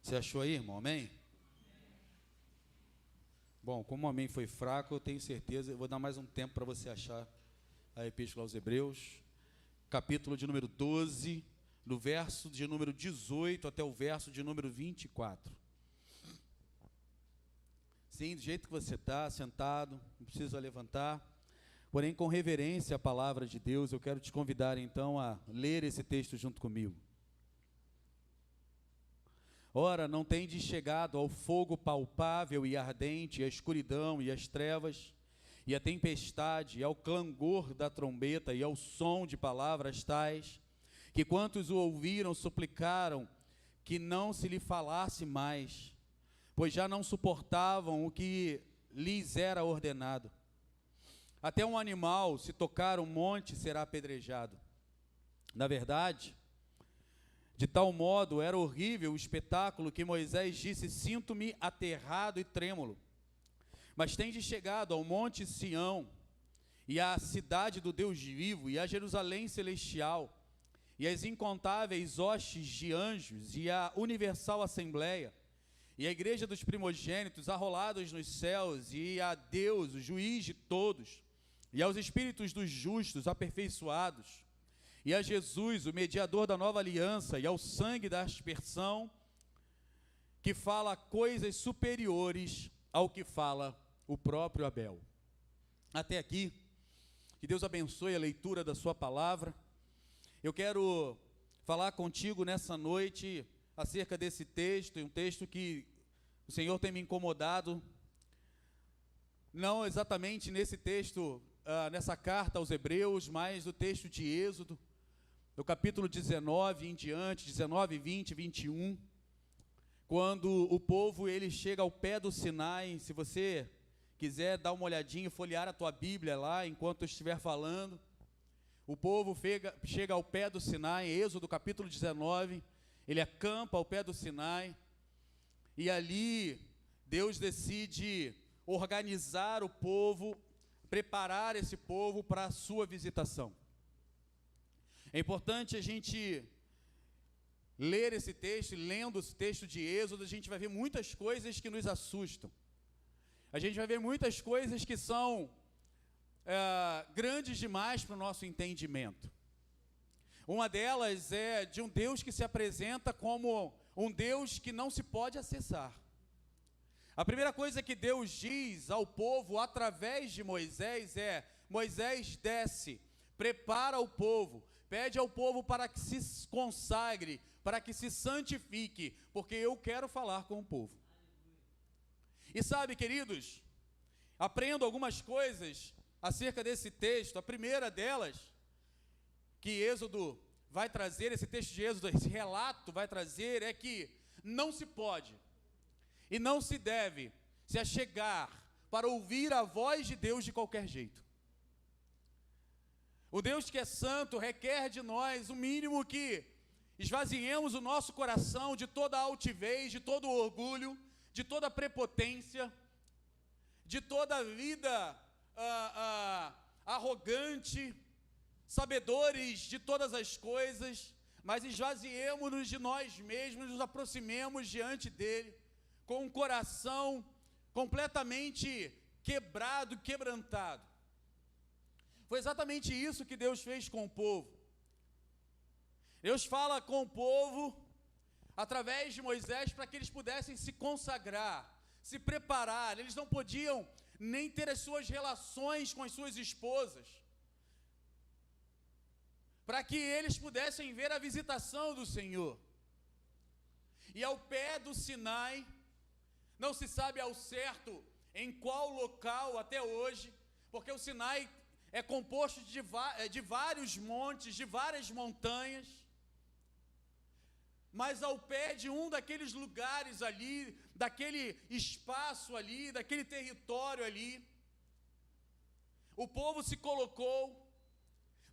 Você achou aí, irmão? Amém? Bom, como o amém foi fraco, eu tenho certeza, eu vou dar mais um tempo para você achar a Epístola aos Hebreus, capítulo de número 12, no verso de número 18 até o verso de número 24. Sim, do jeito que você está, sentado, não precisa levantar, porém com reverência à palavra de Deus, eu quero te convidar então a ler esse texto junto comigo. Ora, não tendes chegado ao fogo palpável e ardente, e à escuridão e às trevas, e à tempestade, e ao clangor da trombeta, e ao som de palavras tais, que quantos o ouviram suplicaram que não se lhe falasse mais, pois já não suportavam o que lhes era ordenado. Até um animal, se tocar um monte, será apedrejado. Na verdade, de tal modo era horrível o espetáculo que Moisés disse: sinto-me aterrado e trêmulo. Mas tendes chegado ao monte Sião, e à cidade do Deus vivo, e a Jerusalém celestial, e às incontáveis hostes de anjos, e à universal assembleia, e à igreja dos primogênitos arrolados nos céus, e a Deus, o juiz de todos, e aos espíritos dos justos aperfeiçoados, e a Jesus, o mediador da nova aliança, e ao sangue da aspersão, que fala coisas superiores ao que fala o próprio Abel. Até aqui, que Deus abençoe a leitura da sua palavra. Eu quero falar contigo nessa noite acerca desse texto, um texto que o Senhor tem me incomodado, não exatamente nesse texto, nessa carta aos Hebreus, mas no texto de Êxodo, no capítulo 19 em diante, 19, 20, 21, quando o povo ele chega ao pé do Sinai. Se você quiser dar uma olhadinha, folhear a tua Bíblia lá, enquanto eu estiver falando, o povo chega ao pé do Sinai, Êxodo capítulo 19, ele acampa ao pé do Sinai, e ali Deus decide organizar o povo, preparar esse povo para a sua visitação. É importante a gente ler esse texto, e lendo esse texto de Êxodo, a gente vai ver muitas coisas que nos assustam. A gente vai ver muitas coisas que são grandes demais para o nosso entendimento. Uma delas é de um Deus que se apresenta como um Deus que não se pode acessar. A primeira coisa que Deus diz ao povo através de Moisés é: Moisés, desce, prepara o povo, pede ao povo para que se consagre, para que se santifique, porque eu quero falar com o povo. E sabe, queridos, aprendo algumas coisas acerca desse texto. A primeira delas, que Êxodo vai trazer, esse texto de Êxodo, esse relato vai trazer, é que não se pode e não se deve se achegar para ouvir a voz de Deus de qualquer jeito. O Deus que é santo requer de nós o mínimo que esvaziemos o nosso coração de toda a altivez, de todo o orgulho, de toda a prepotência, de toda a vida arrogante, sabedores de todas as coisas, mas esvaziemos-nos de nós mesmos, nos aproximemos diante dele com um coração completamente quebrado, quebrantado. Foi exatamente isso que Deus fez com o povo. Deus fala com o povo através de Moisés para que eles pudessem se consagrar, se preparar. Eles não podiam nem ter as suas relações com as suas esposas, para que eles pudessem ver a visitação do Senhor. E ao pé do Sinai, não se sabe ao certo em qual local até hoje, porque o Sinai é composto de vários montes, de várias montanhas, mas ao pé de um daqueles lugares ali, daquele espaço ali, daquele território ali, o povo se colocou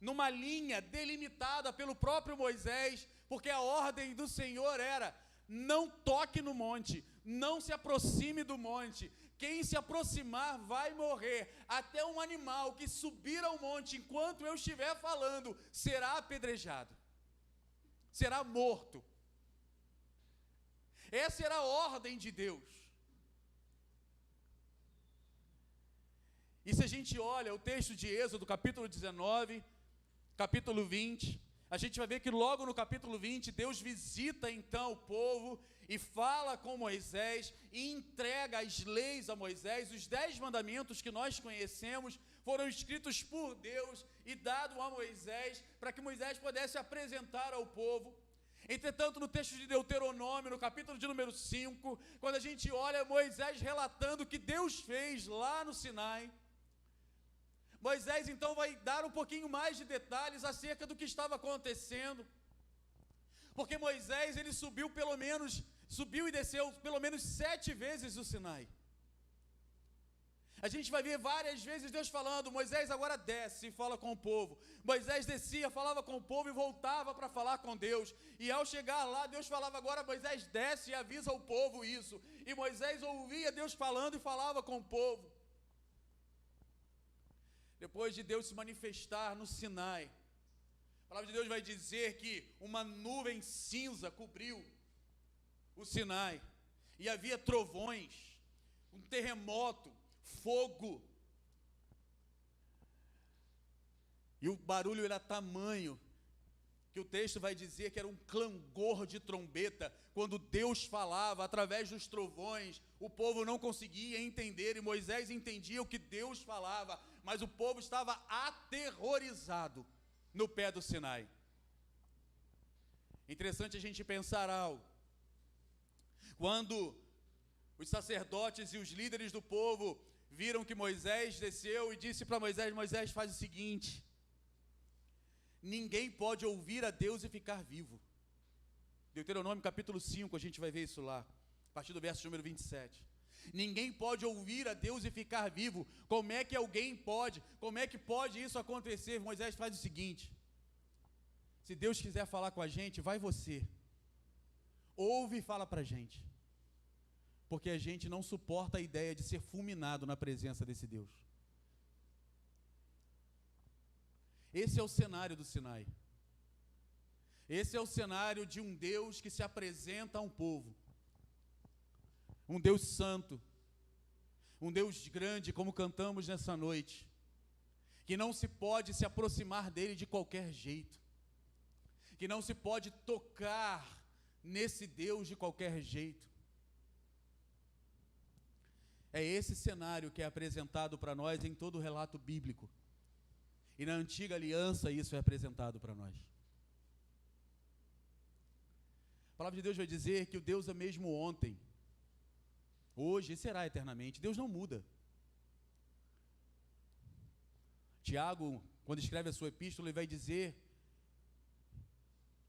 numa linha delimitada pelo próprio Moisés, porque a ordem do Senhor era: não toque no monte, não se aproxime do monte, quem se aproximar vai morrer, até um animal que subir ao monte enquanto eu estiver falando será apedrejado, será morto. Essa era a ordem de Deus. E se a gente olha o texto de Êxodo, capítulo 19, capítulo 20, a gente vai ver que logo no capítulo 20, Deus visita então o povo e fala com Moisés e entrega as leis a Moisés. Os 10 mandamentos que nós conhecemos foram escritos por Deus e dados a Moisés para que Moisés pudesse apresentar ao povo. Entretanto, no texto de Deuteronômio, no capítulo de número 5, quando a gente olha Moisés relatando o que Deus fez lá no Sinai, Moisés então vai dar um pouquinho mais de detalhes acerca do que estava acontecendo, porque Moisés ele subiu e desceu pelo menos 7 vezes o Sinai. A gente vai ver várias vezes Deus falando: Moisés agora desce e fala com o povo. Moisés descia, falava com o povo e voltava para falar com Deus. E ao chegar lá, Deus falava: agora Moisés desce e avisa ao povo isso. E Moisés ouvia Deus falando e falava com o povo. Depois de Deus se manifestar no Sinai, a palavra de Deus vai dizer que uma nuvem cinza cobriu o Sinai. E havia trovões, um terremoto, fogo. E o barulho era tamanho que o texto vai dizer que era um clangor de trombeta. Quando Deus falava através dos trovões, o povo não conseguia entender, e Moisés entendia o que Deus falava, mas o povo estava aterrorizado no pé do Sinai. Interessante a gente pensar algo. Quando os sacerdotes e os líderes do povo viram que Moisés desceu e disse para Moisés: Moisés, faz o seguinte, ninguém pode ouvir a Deus e ficar vivo. Deuteronômio capítulo 5, a gente vai ver isso lá, a partir do verso número 27. Ninguém pode ouvir a Deus e ficar vivo. Como é que alguém pode? Como é que pode isso acontecer? Moisés faz o seguinte: se Deus quiser falar com a gente, vai você, ouve e fala para a gente, porque a gente não suporta a ideia de ser fulminado na presença desse Deus. Esse é o cenário do Sinai. Esse é o cenário de um Deus que se apresenta a um povo. Um Deus santo, um Deus grande, como cantamos nessa noite, que não se pode se aproximar dele de qualquer jeito, que não se pode tocar nesse Deus de qualquer jeito. É esse cenário que é apresentado para nós em todo o relato bíblico, e na antiga aliança isso é apresentado para nós. A palavra de Deus vai dizer que o Deus é mesmo ontem, hoje e será eternamente. Deus não muda. Tiago, quando escreve a sua epístola, ele vai dizer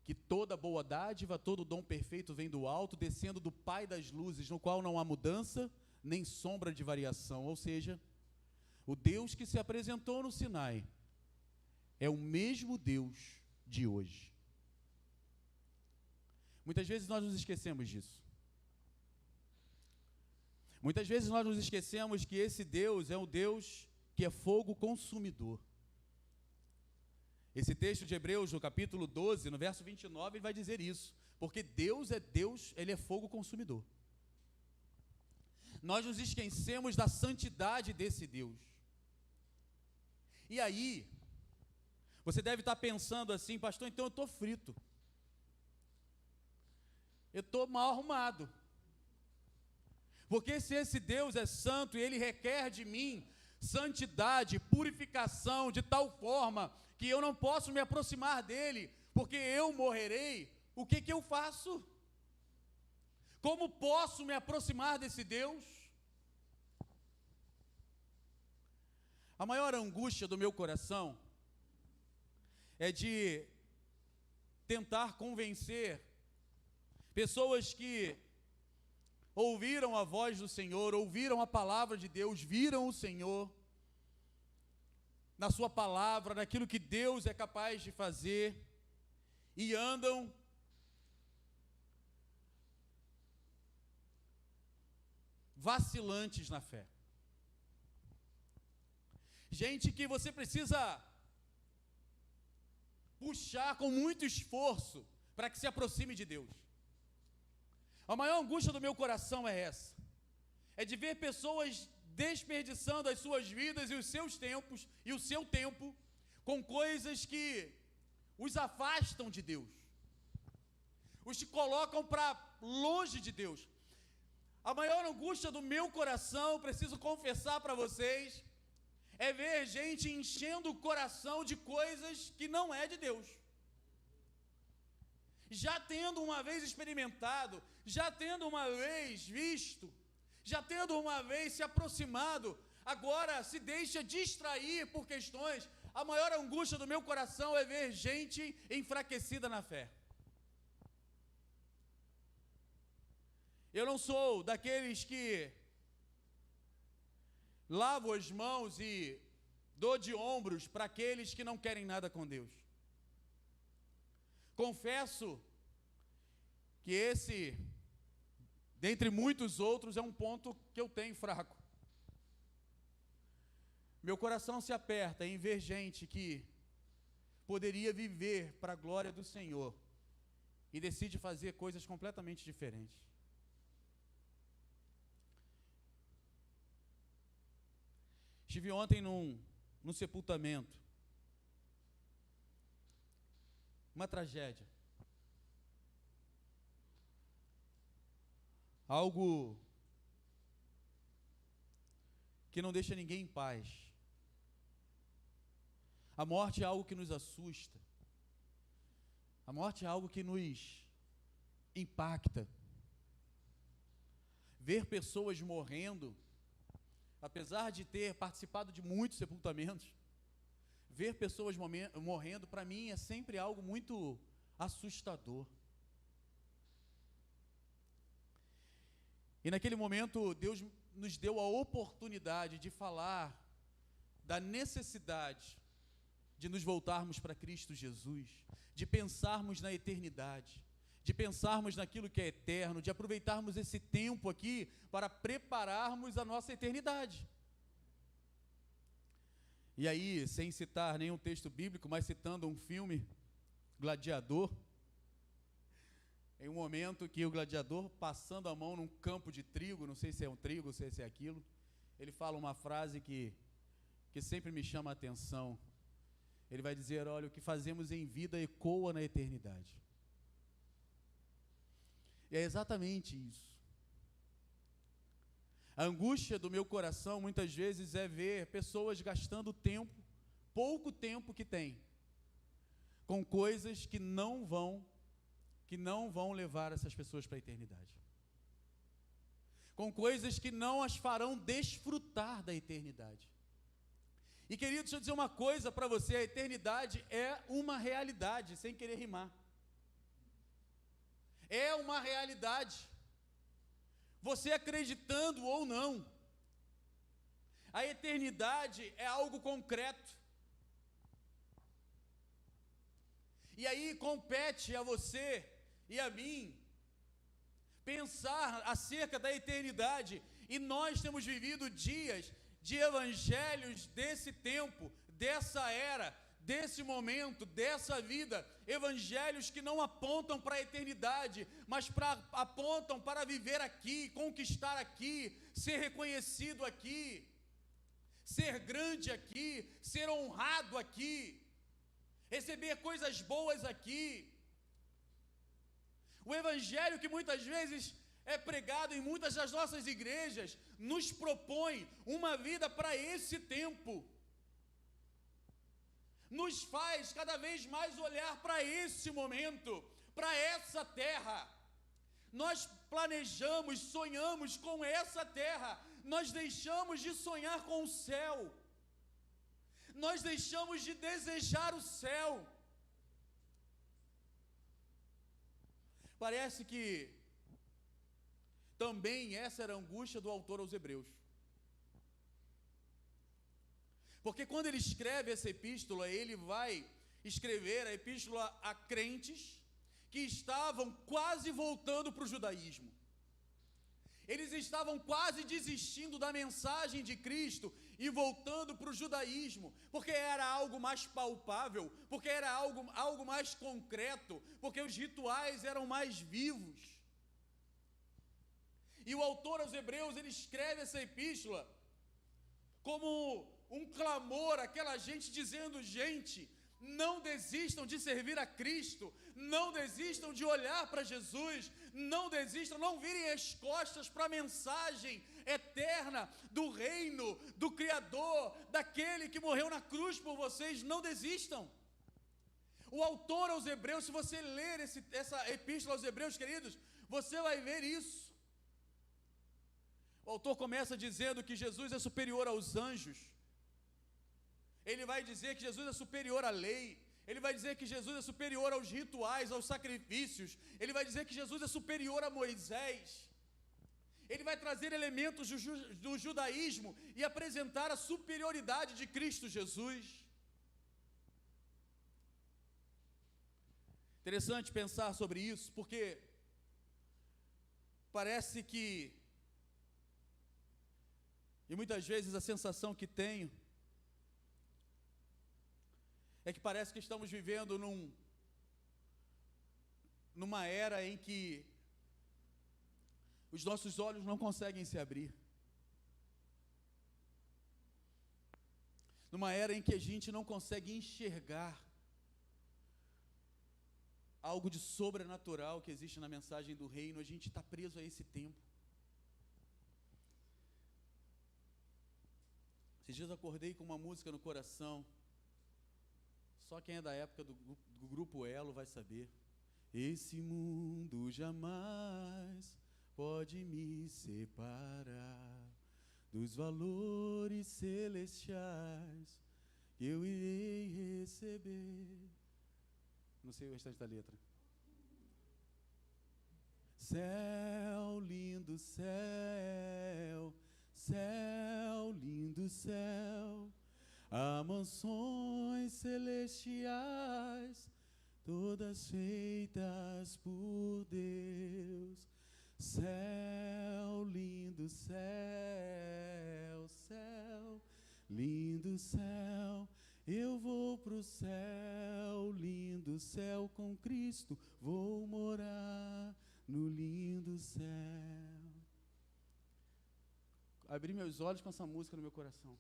que toda boa dádiva, todo dom perfeito vem do alto, descendo do Pai das luzes, no qual não há mudança, nem sombra de variação. Ou seja, o Deus que se apresentou no Sinai é o mesmo Deus de hoje. Muitas vezes nós nos esquecemos disso. Muitas vezes nós nos esquecemos que esse Deus é um Deus que é fogo consumidor. Esse texto de Hebreus, no capítulo 12, no verso 29, ele vai dizer isso. Porque Deus, ele é fogo consumidor. Nós nos esquecemos da santidade desse Deus. E aí, você deve estar pensando assim: pastor, então eu estou frito. Eu estou mal arrumado. Porque se esse Deus é santo e ele requer de mim santidade, purificação, de tal forma que eu não posso me aproximar dele, porque eu morrerei, o que eu faço? Como posso me aproximar desse Deus? A maior angústia do meu coração é de tentar convencer pessoas que ouviram a voz do Senhor, ouviram a palavra de Deus, viram o Senhor na sua palavra, naquilo que Deus é capaz de fazer, e andam vacilantes na fé. Gente que você precisa puxar com muito esforço para que se aproxime de Deus. A maior angústia do meu coração é essa, é de ver pessoas desperdiçando as suas vidas e os seus tempos, e o seu tempo, com coisas que os afastam de Deus, os que colocam para longe de Deus. A maior angústia do meu coração, preciso confessar para vocês, é ver gente enchendo o coração de coisas que não é de Deus. Já tendo uma vez experimentado, já tendo uma vez visto, já tendo uma vez se aproximado, agora se deixa distrair por questões. A maior angústia do meu coração é ver gente enfraquecida na fé. Eu não sou daqueles que lavo as mãos e dou de ombros para aqueles que não querem nada com Deus. Confesso que esse, dentre muitos outros, é um ponto que eu tenho fraco. Meu coração se aperta em ver gente que poderia viver para a glória do Senhor e decide fazer coisas completamente diferentes. Estive ontem num sepultamento. Uma tragédia. Algo que não deixa ninguém em paz. A morte é algo que nos assusta. A morte é algo que nos impacta. Ver pessoas morrendo, apesar de ter participado de muitos sepultamentos, ver pessoas morrendo, para mim, é sempre algo muito assustador. E naquele momento, Deus nos deu a oportunidade de falar da necessidade de nos voltarmos para Cristo Jesus, de pensarmos na eternidade, de pensarmos naquilo que é eterno, de aproveitarmos esse tempo aqui para prepararmos a nossa eternidade. E aí, sem citar nenhum texto bíblico, mas citando um filme, Gladiador, em um momento que o gladiador, passando a mão num campo de trigo, não sei se é um trigo, não sei se é aquilo, ele fala uma frase que sempre me chama a atenção. Ele vai dizer: olha, o que fazemos em vida ecoa na eternidade. E é exatamente isso. A angústia do meu coração, muitas vezes, é ver pessoas gastando tempo, pouco tempo que tem, com coisas que não vão levar essas pessoas para a eternidade. Com coisas que não as farão desfrutar da eternidade. E querido, deixa eu dizer uma coisa para você: a eternidade é uma realidade, sem querer rimar. É uma realidade. Você acreditando ou não, a eternidade é algo concreto. E aí compete a você e a mim pensar acerca da eternidade. E nós temos vivido dias de evangelhos desse tempo, dessa era, desse momento, dessa vida, evangelhos que não apontam para a eternidade, mas apontam para viver aqui, conquistar aqui, ser reconhecido aqui, ser grande aqui, ser honrado aqui, receber coisas boas aqui. O evangelho que muitas vezes é pregado em muitas das nossas igrejas nos propõe uma vida para esse tempo, nos faz cada vez mais olhar para esse momento, para essa terra. Nós planejamos, sonhamos com essa terra, nós deixamos de sonhar com o céu, nós deixamos de desejar o céu. Parece que também essa era a angústia do autor aos Hebreus. Porque quando ele escreve essa epístola, ele vai escrever a epístola a crentes que estavam quase voltando para o judaísmo. Eles estavam quase desistindo da mensagem de Cristo e voltando para o judaísmo, porque era algo mais palpável, porque era algo mais concreto, porque os rituais eram mais vivos. E o autor aos Hebreus, ele escreve essa epístola como um clamor àquela gente, dizendo: gente, não desistam de servir a Cristo, não desistam de olhar para Jesus, não desistam, não virem as costas para a mensagem eterna do reino, do Criador, daquele que morreu na cruz por vocês, não desistam. O autor aos Hebreus, se você ler essa epístola aos Hebreus, queridos, você vai ver isso. O autor começa dizendo que Jesus é superior aos anjos. Ele vai dizer que Jesus é superior à lei. Ele vai dizer que Jesus é superior aos rituais, aos sacrifícios. Ele vai dizer que Jesus é superior a Moisés. Ele vai trazer elementos do judaísmo e apresentar a superioridade de Cristo Jesus. Interessante pensar sobre isso, porque parece que, e muitas vezes a sensação que tenho, é que parece que estamos vivendo numa era em que os nossos olhos não conseguem se abrir. Numa era em que a gente não consegue enxergar algo de sobrenatural que existe na mensagem do reino. A gente está preso a esse tempo. Esses dias eu acordei com uma música no coração. Só quem é da época do grupo Elo vai saber. Esse mundo jamais pode me separar dos valores celestiais que eu irei receber. Não sei o restante da letra. Céu, lindo céu, céu, lindo céu, há mansões celestiais, todas feitas por Deus. Céu, lindo céu, céu, lindo céu, eu vou pro céu, lindo céu com Cristo, vou morar no lindo céu. Abri meus olhos com essa música no meu coração.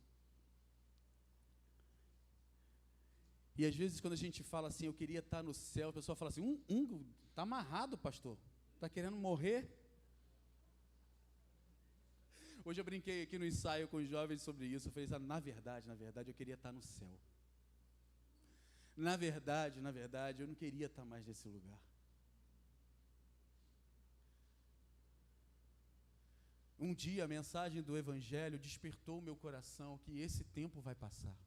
E às vezes quando a gente fala assim, eu queria estar no céu, a pessoa fala assim, tá amarrado, pastor, tá querendo morrer? Hoje eu brinquei aqui no ensaio com os jovens sobre isso, eu falei, na verdade, eu queria estar no céu. Na verdade, eu não queria estar mais nesse lugar. Um dia a mensagem do Evangelho despertou o meu coração que esse tempo vai passar.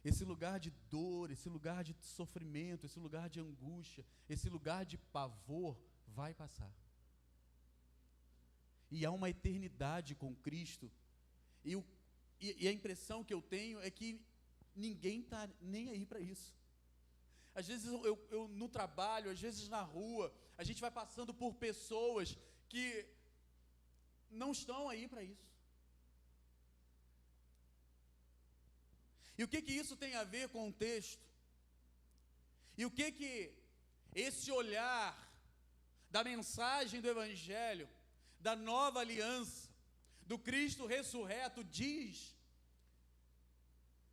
Esse lugar de dor, esse lugar de sofrimento, esse lugar de angústia, esse lugar de pavor vai passar. E há uma eternidade com Cristo. E a impressão que eu tenho é que ninguém está nem aí para isso. Às vezes eu no trabalho, às vezes na rua, a gente vai passando por pessoas que não estão aí para isso. E o que isso tem a ver com o texto? E o que esse olhar da mensagem do Evangelho, da nova aliança, do Cristo ressurreto diz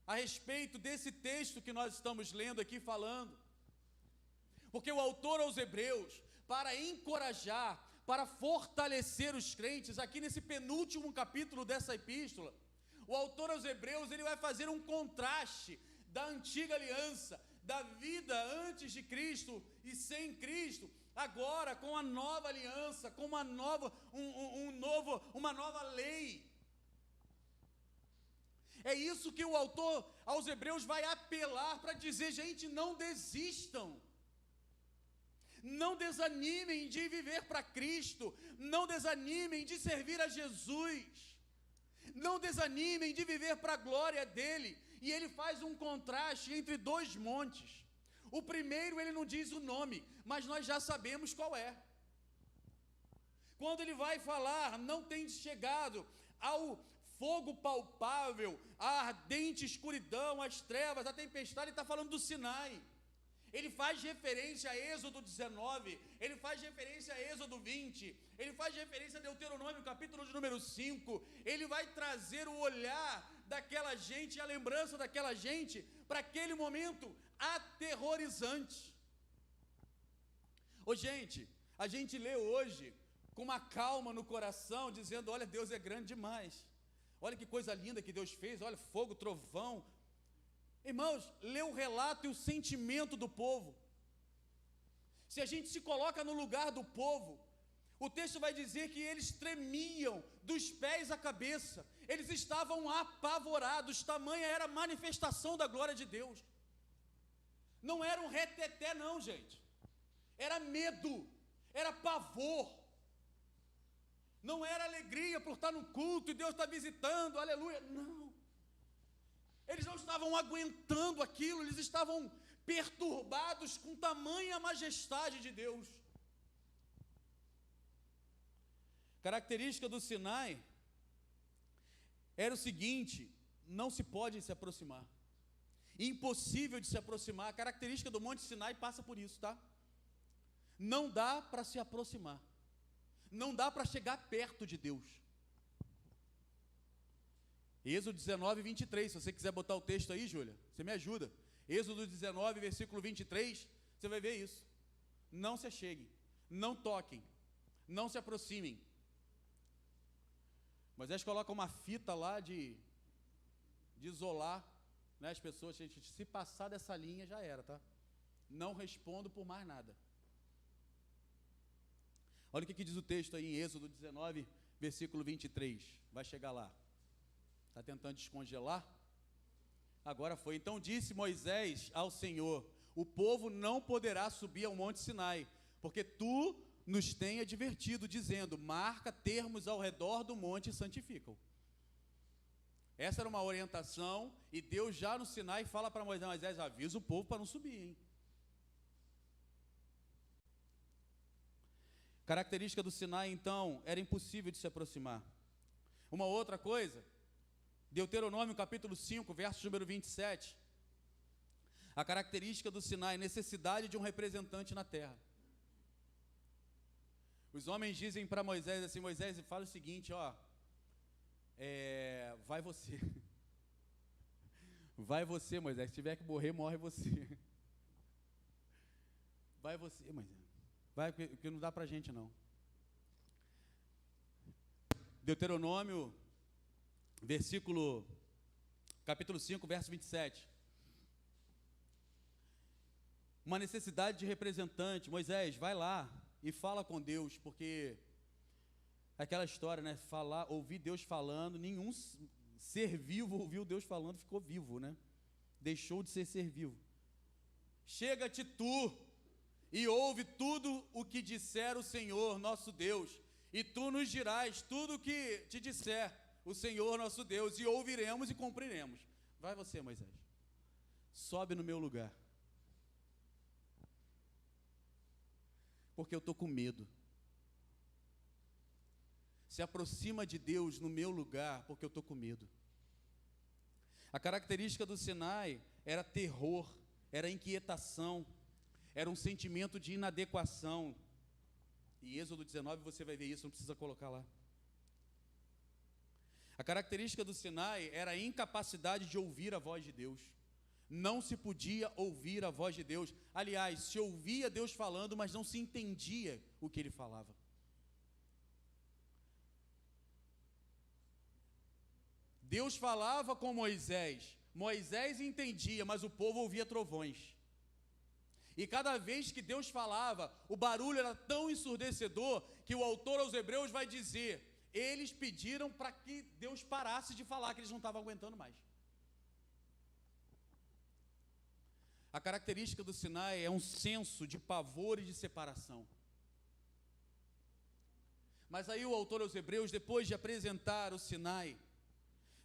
a respeito desse texto que nós estamos lendo aqui falando? Porque o autor aos Hebreus, para encorajar, para fortalecer os crentes, aqui nesse penúltimo capítulo dessa epístola, o autor aos Hebreus, ele vai fazer um contraste da antiga aliança, da vida antes de Cristo e sem Cristo, agora com a nova aliança, com uma nova lei. É isso que o autor aos Hebreus vai apelar para dizer, gente, não desistam. Não desanimem de viver para Cristo, não desanimem de servir a Jesus, não desanimem de viver para a glória dEle. E ele faz um contraste entre dois montes. O primeiro ele não diz o nome, mas nós já sabemos qual é. Quando ele vai falar, não tem chegado ao fogo palpável, a ardente escuridão, as trevas, a tempestade, ele está falando do Sinai. Ele faz referência a Êxodo 19, ele faz referência a Êxodo 20, ele faz referência a Deuteronômio, capítulo de número 5, ele vai trazer o olhar daquela gente, a lembrança daquela gente, para aquele momento aterrorizante. Ô gente, a gente lê hoje com uma calma no coração, dizendo, olha, Deus é grande demais, olha que coisa linda que Deus fez, olha, fogo, trovão. Irmãos, lê o relato e o sentimento do povo. Se a gente se coloca no lugar do povo, o texto vai dizer que eles tremiam dos pés à cabeça, eles estavam apavorados, tamanha era a manifestação da glória de Deus. Não era um reteté não, gente, era medo, era pavor, não era alegria por estar no culto e Deus está visitando, aleluia, não. Eles não estavam aguentando aquilo, eles estavam perturbados com tamanha majestade de Deus. Característica do Sinai era o seguinte: não se pode se aproximar, impossível de se aproximar. A característica do Monte Sinai passa por isso, tá? Não dá para se aproximar, não dá para chegar perto de Deus. Êxodo 19, 23, se você quiser botar o texto aí, Júlia, você me ajuda. Êxodo 19, versículo 23, você vai ver isso. Não se acheguem, não toquem, não se aproximem. Moisés coloca uma fita lá de isolar, né, as pessoas. Se passar dessa linha já era, tá? Não respondo por mais nada. Olha o que diz o texto aí em Êxodo 19, versículo 23, vai chegar lá. Está tentando descongelar? Agora foi. Então disse Moisés ao Senhor: o povo não poderá subir ao Monte Sinai, porque tu nos tem advertido, dizendo, marca termos ao redor do monte e santifica-o. Essa era uma orientação, e Deus já no Sinai fala para Moisés, avisa o povo para não subir, hein? Característica do Sinai, então, era impossível de se aproximar. Uma outra coisa, Deuteronômio capítulo 5, verso número 27, a característica do Sinai, necessidade de um representante na terra. Os homens dizem para Moisés assim, Moisés, fala o seguinte, ó, vai você, vai você, Moisés, se tiver que morrer, morre você, vai você, Moisés, vai, porque não dá para a gente não. Deuteronômio, capítulo 5, verso 27, uma necessidade de representante. Moisés, vai lá e fala com Deus, porque aquela história, né, ouvir Deus falando, nenhum ser vivo ouviu Deus falando, ficou vivo, né, deixou de ser vivo. Chega-te tu e ouve tudo o que disser o Senhor nosso Deus, e tu nos dirás tudo o que te disser o Senhor nosso Deus, e ouviremos e cumpriremos. Vai você, Moisés, sobe no meu lugar, porque eu estou com medo. Se aproxima de Deus no meu lugar, porque eu estou com medo. A característica do Sinai era terror, era inquietação, era um sentimento de inadequação. Em Êxodo 19 você vai ver isso, não precisa colocar lá. A característica do Sinai era a incapacidade de ouvir a voz de Deus. Não se podia ouvir a voz de Deus. Aliás, se ouvia Deus falando, mas não se entendia o que ele falava. Deus falava com Moisés, Moisés entendia, mas o povo ouvia trovões. E cada vez que Deus falava, o barulho era tão ensurdecedor que o autor aos Hebreus vai dizer, eles pediram para que Deus parasse de falar, que eles não estavam aguentando mais. A característica do Sinai é um senso de pavor e de separação. Mas aí o autor aos Hebreus, depois de apresentar o Sinai,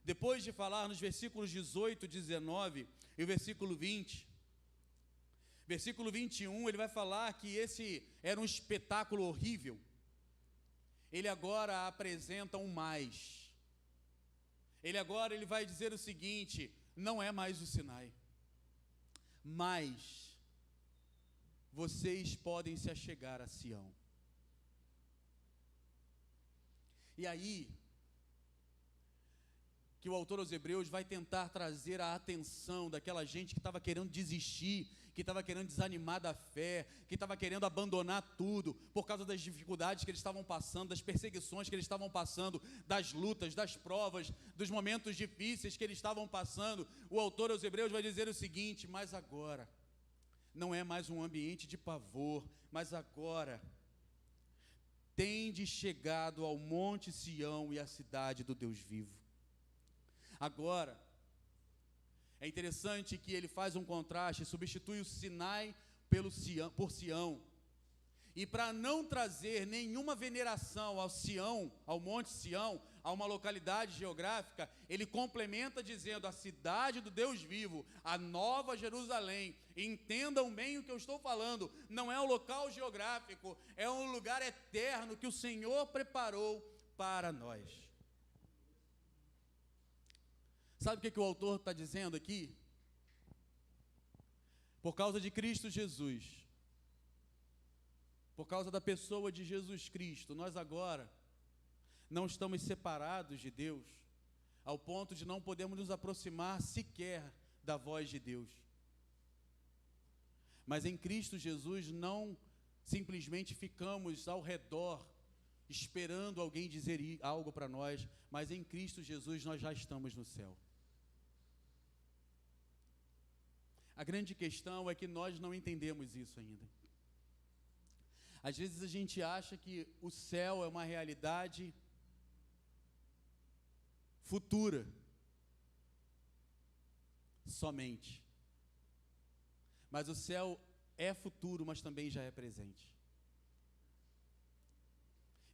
depois de falar nos versículos 18, 19 e o versículo 20, versículo 21, ele vai falar que esse era um espetáculo horrível. Ele agora apresenta um mais. Ele vai dizer o seguinte, não é mais o Sinai, mas vocês podem se achegar a Sião. E aí, que o autor aos Hebreus vai tentar trazer a atenção daquela gente que estava querendo desistir, que estava querendo desanimar da fé, que estava querendo abandonar tudo, por causa das dificuldades que eles estavam passando, das perseguições que eles estavam passando, das lutas, das provas, dos momentos difíceis que eles estavam passando. O autor aos Hebreus vai dizer o seguinte: mas agora, não é mais um ambiente de pavor, mas agora, tendes chegado ao monte Sião e à cidade do Deus vivo. Agora, é interessante que ele faz um contraste, substitui o Sinai por Sião. E para não trazer nenhuma veneração ao Sião, ao monte Sião, a uma localidade geográfica, ele complementa dizendo: a cidade do Deus vivo, a nova Jerusalém. Entendam bem o que eu estou falando, não é um local geográfico, é um lugar eterno que o Senhor preparou para nós. Sabe o que o autor está dizendo aqui? Por causa de Cristo Jesus, por causa da pessoa de Jesus Cristo, nós agora não estamos separados de Deus, ao ponto de não podermos nos aproximar sequer da voz de Deus. Mas em Cristo Jesus não simplesmente ficamos ao redor, esperando alguém dizer algo para nós, mas em Cristo Jesus nós já estamos no céu. A grande questão é que nós não entendemos isso ainda. Às vezes a gente acha que o céu é uma realidade futura, somente. Mas o céu é futuro, mas também já é presente.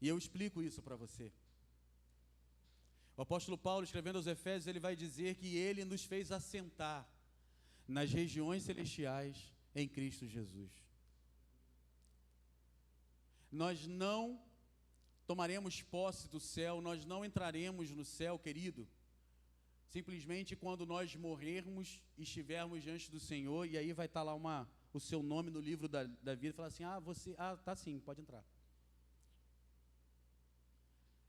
E eu explico isso para você. O apóstolo Paulo, escrevendo aos Efésios, ele vai dizer que ele nos fez assentar nas regiões celestiais em Cristo Jesus. Nós não tomaremos posse do céu, nós não entraremos no céu, querido, simplesmente quando nós morrermos e estivermos diante do Senhor, e aí vai estar lá o seu nome no livro da vida, e falar assim: tá sim, pode entrar.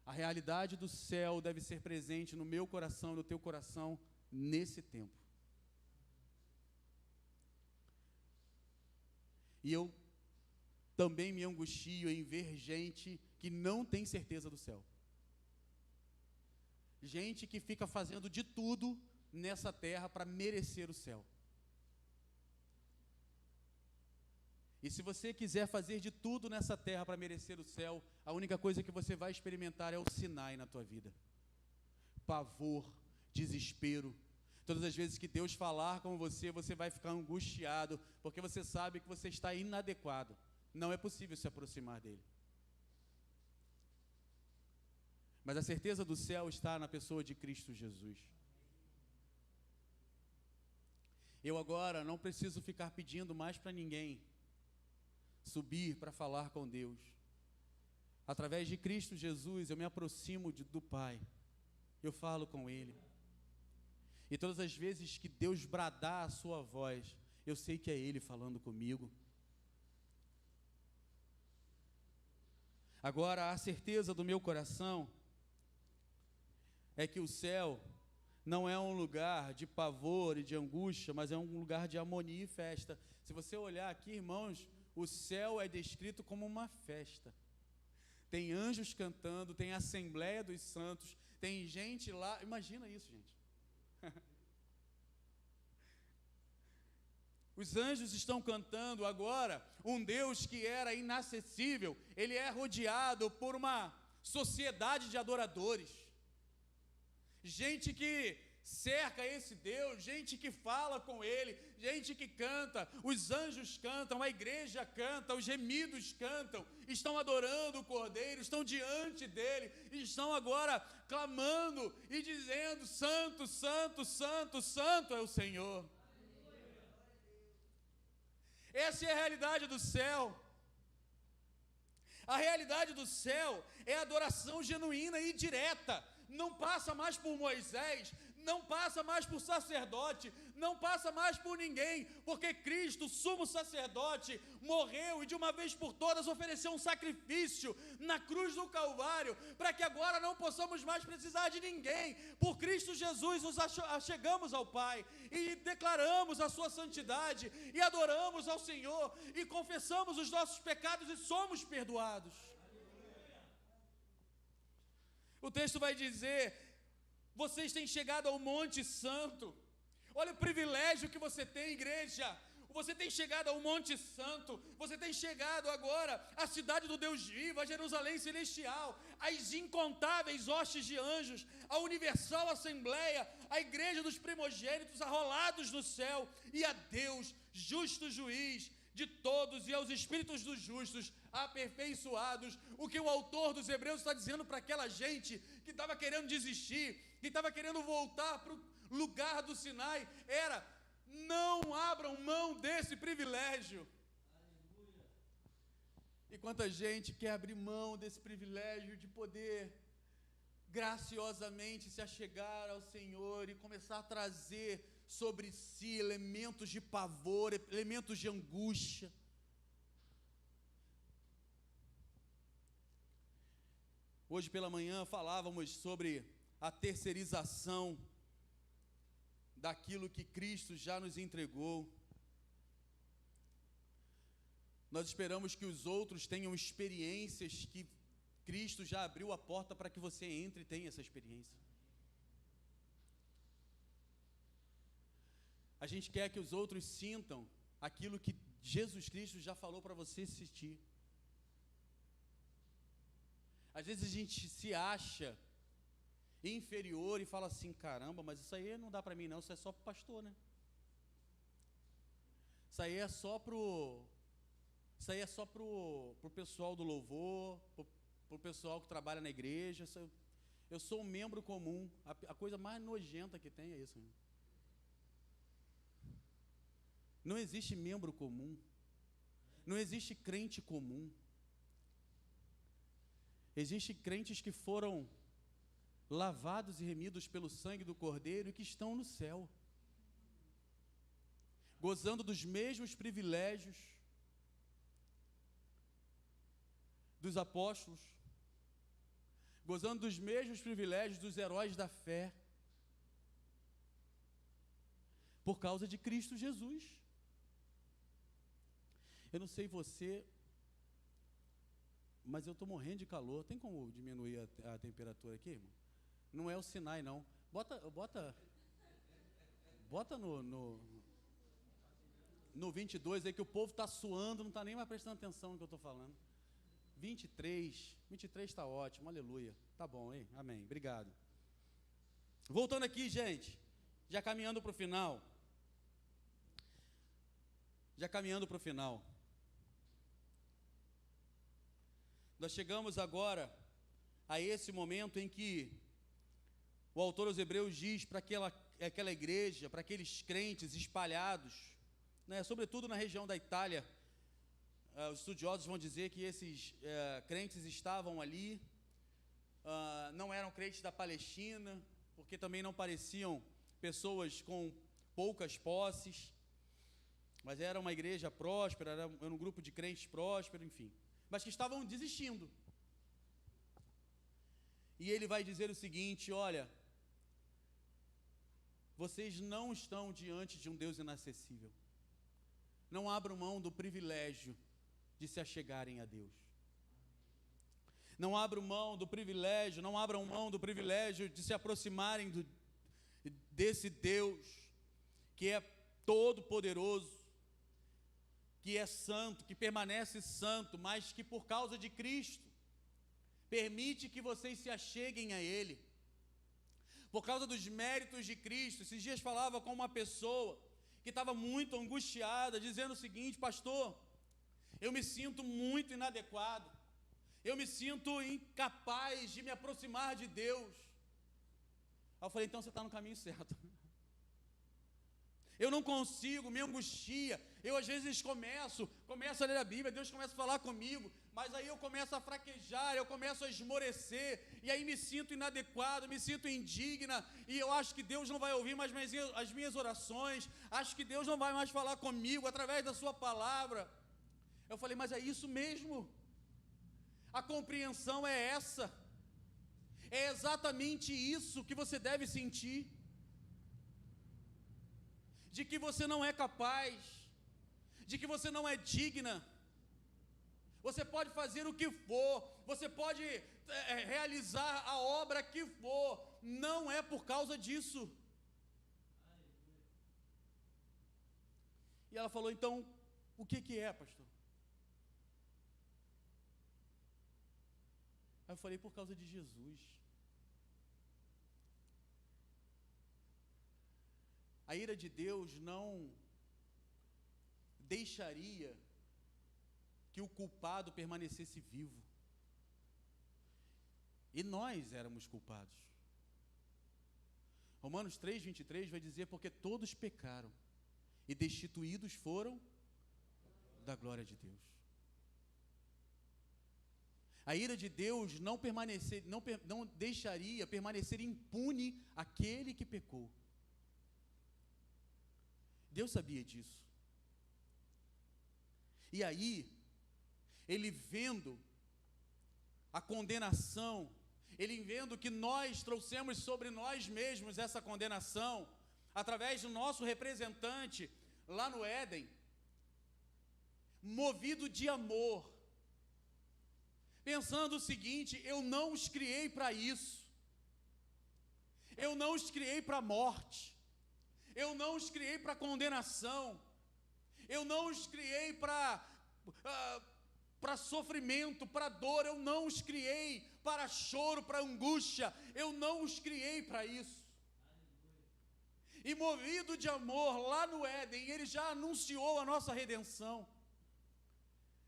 A realidade do céu deve ser presente no meu coração, no teu coração, nesse tempo. E eu também me angustio em ver gente que não tem certeza do céu. Gente que fica fazendo de tudo nessa terra para merecer o céu. E se você quiser fazer de tudo nessa terra para merecer o céu, a única coisa que você vai experimentar é o Sinai na tua vida. Pavor, desespero. Todas as vezes que Deus falar com você, você vai ficar angustiado, porque você sabe que você está inadequado. Não é possível se aproximar dele. Mas a certeza do céu está na pessoa de Cristo Jesus. Eu agora não preciso ficar pedindo mais para ninguém subir para falar com Deus. Através de Cristo Jesus, eu me aproximo do Pai. Eu falo com Ele. E todas as vezes que Deus bradar a sua voz, eu sei que é Ele falando comigo. Agora, a certeza do meu coração é que o céu não é um lugar de pavor e de angústia, mas é um lugar de harmonia e festa. Se você olhar aqui, irmãos, o céu é descrito como uma festa. Tem anjos cantando, tem assembleia dos santos, tem gente lá. Imagina isso, gente. Os anjos estão cantando agora um Deus que era inacessível. Ele é rodeado por uma sociedade de adoradores. Gente que cerca esse Deus, gente que fala com Ele, gente que canta, os anjos cantam, a igreja canta, os gemidos cantam, estão adorando o Cordeiro, estão diante dEle, estão agora clamando e dizendo: Santo, Santo, Santo, Santo é o Senhor. Essa é a realidade do céu. A realidade do céu é adoração genuína e direta. Não passa mais por Moisés, não passa mais por sacerdote, não passa mais por ninguém, porque Cristo, sumo sacerdote, morreu e de uma vez por todas ofereceu um sacrifício na cruz do Calvário, para que agora não possamos mais precisar de ninguém. Por Cristo Jesus nos achegamos ao Pai e declaramos a sua santidade e adoramos ao Senhor e confessamos os nossos pecados e somos perdoados. O texto vai dizer: vocês têm chegado ao Monte Santo. Olha o privilégio que você tem, igreja. Você tem chegado ao Monte Santo. Você tem chegado agora à cidade do Deus vivo, a Jerusalém celestial, às incontáveis hostes de anjos, à universal assembleia, à igreja dos primogênitos arrolados no céu, e a Deus, justo juiz de todos, e aos espíritos dos justos aperfeiçoados. O que o autor dos Hebreus está dizendo para aquela gente que estava querendo desistir, que estava querendo voltar para o lugar do Sinai, era: não abram mão desse privilégio. Aleluia. E quanta gente quer abrir mão desse privilégio de poder graciosamente se achegar ao Senhor e começar a trazer sobre si elementos de pavor, elementos de angústia. Hoje pela manhã falávamos sobre a terceirização daquilo que Cristo já nos entregou. Nós esperamos que os outros tenham experiências que Cristo já abriu a porta para que você entre e tenha essa experiência. A gente quer que os outros sintam aquilo que Jesus Cristo já falou para você sentir. Às vezes a gente se acha inferior e fala assim: caramba, mas isso aí não dá para mim não, isso é só para o pastor, né? Isso aí é só pro pessoal do louvor, pro pessoal que trabalha na igreja. Eu sou um membro comum. A coisa mais nojenta que tem é isso, né? Não existe membro comum, não existe crente comum. Existem crentes que foram lavados e remidos pelo sangue do Cordeiro e que estão no céu, gozando dos mesmos privilégios dos apóstolos, gozando dos mesmos privilégios dos heróis da fé, por causa de Cristo Jesus. Eu não sei você, mas eu estou morrendo de calor. Tem como diminuir a temperatura aqui, irmão? Não é o Sinai, não. Bota no 22 aí, que o povo está suando, não está nem mais prestando atenção no que eu estou falando. 23 está ótimo, aleluia. Tá bom, hein? Amém, obrigado. Voltando aqui, gente, já caminhando para o final. Nós chegamos agora a esse momento em que o autor aos Hebreus diz para aquela igreja, para aqueles crentes espalhados, né, sobretudo na região da Itália. Os estudiosos vão dizer que esses crentes estavam ali, não eram crentes da Palestina, porque também não pareciam pessoas com poucas posses, mas era uma igreja próspera, era um grupo de crentes prósperos, enfim, mas que estavam desistindo. E ele vai dizer o seguinte: olha, vocês não estão diante de um Deus inacessível. Não abram mão do privilégio de se achegarem a Deus. Não abram mão do privilégio de se aproximarem desse Deus que é todo-poderoso, que é santo, que permanece santo, mas que por causa de Cristo permite que vocês se acheguem a Ele. Por causa dos méritos de Cristo. Esses dias falava com uma pessoa que estava muito angustiada, dizendo o seguinte: pastor, eu me sinto muito inadequado, eu me sinto incapaz de me aproximar de Deus. Aí eu falei: então você está no caminho certo. Eu não consigo, me angustia, Eu às vezes começo a ler a Bíblia, Deus começa a falar comigo, mas aí eu começo a fraquejar, eu começo a esmorecer, e aí me sinto inadequado, me sinto indigna, e eu acho que Deus não vai ouvir mais as minhas orações, acho que Deus não vai mais falar comigo através da sua palavra. Eu falei, mas é isso mesmo, a compreensão é essa, é exatamente isso que você deve sentir, de que você não é capaz, de que você não é digna. Você pode fazer o que for, você pode realizar a obra que for, não é por causa disso. E ela falou, então, o que é, pastor? Aí eu falei, por causa de Jesus. A ira de Deus não deixaria que o culpado permanecesse vivo. E nós éramos culpados. Romanos 3:23 vai dizer, porque todos pecaram e destituídos foram da glória de Deus. A ira de Deus não deixaria permanecer impune aquele que pecou. Deus sabia disso. E aí, ele vendo a condenação, ele vendo que nós trouxemos sobre nós mesmos essa condenação, através do nosso representante lá no Éden, movido de amor, pensando o seguinte, eu não os criei para isso, eu não os criei para a morte, eu não os criei para condenação, eu não os criei para sofrimento, para dor, eu não os criei para choro, para angústia, eu não os criei para isso. E movido de amor, lá no Éden, ele já anunciou a nossa redenção.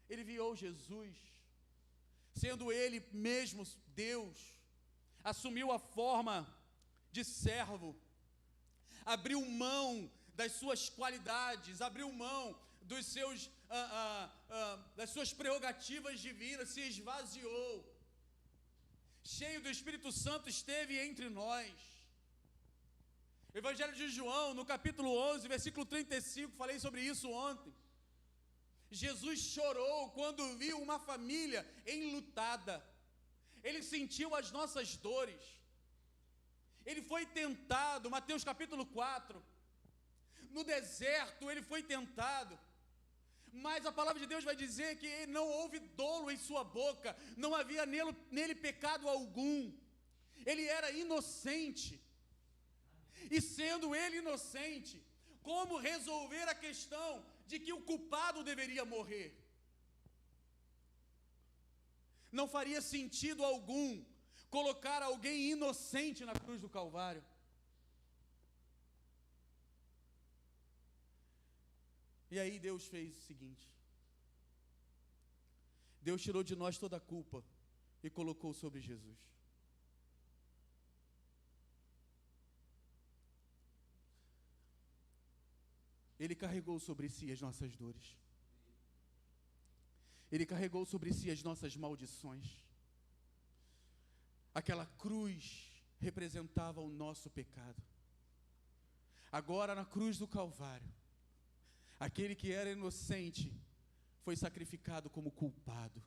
Ele enviou Jesus, sendo ele mesmo Deus, assumiu a forma de servo, abriu mão das suas qualidades, abriu mão das suas prerrogativas divinas, se esvaziou, cheio do Espírito Santo, esteve entre nós. Evangelho de João, no capítulo 11, versículo 35, falei sobre isso ontem. Jesus chorou quando viu uma família enlutada, ele sentiu as nossas dores, ele foi tentado, Mateus capítulo 4, no deserto ele foi tentado, mas a palavra de Deus vai dizer que não houve dolo em sua boca, não havia nele pecado algum, ele era inocente, e sendo ele inocente, como resolver a questão de que o culpado deveria morrer? Não faria sentido algum colocar alguém inocente na cruz do Calvário. E aí Deus fez o seguinte, Deus tirou de nós toda a culpa e colocou sobre Jesus. Ele carregou sobre si as nossas dores, ele carregou sobre si as nossas maldições. Aquela cruz representava o nosso pecado. Agora, na cruz do Calvário, aquele que era inocente foi sacrificado como culpado,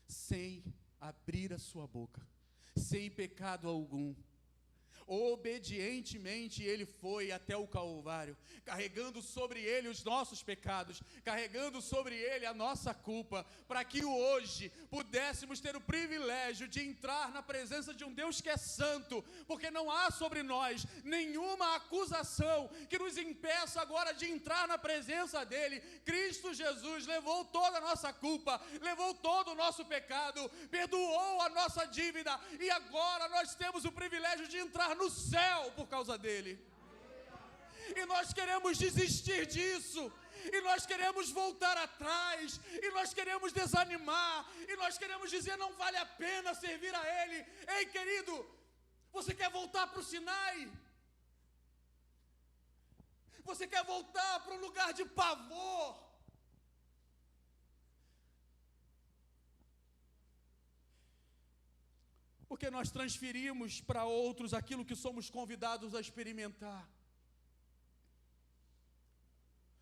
sem abrir a sua boca, sem pecado algum. Obedientemente ele foi até o Calvário, carregando sobre ele os nossos pecados, carregando sobre ele a nossa culpa, para que hoje pudéssemos ter o privilégio de entrar na presença de um Deus que é santo, porque não há sobre nós nenhuma acusação que nos impeça agora de entrar na presença dele. Cristo Jesus levou toda a nossa culpa, levou todo o nosso pecado, perdoou a nossa dívida, e agora nós temos o privilégio de entrar no céu por causa dele. E nós queremos desistir disso, e nós queremos voltar atrás, e nós queremos desanimar, e nós queremos dizer não vale a pena servir a ele. Ei, querido, você quer voltar para o Sinai? Você quer voltar para um lugar de pavor. Porque nós transferimos para outros aquilo que somos convidados a experimentar.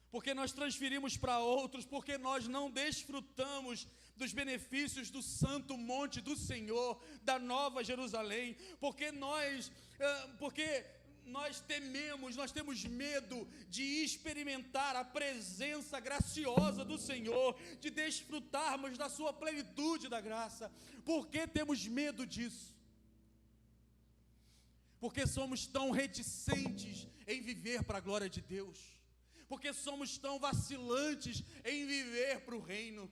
Porque nós transferimos para outros, porque nós não desfrutamos dos benefícios do santo monte do Senhor, da Nova Jerusalém, porque nós tememos, nós temos medo de experimentar a presença graciosa do Senhor, de desfrutarmos da sua plenitude da graça. Por que temos medo disso? Porque somos tão reticentes em viver para a glória de Deus, porque somos tão vacilantes em viver para o reino.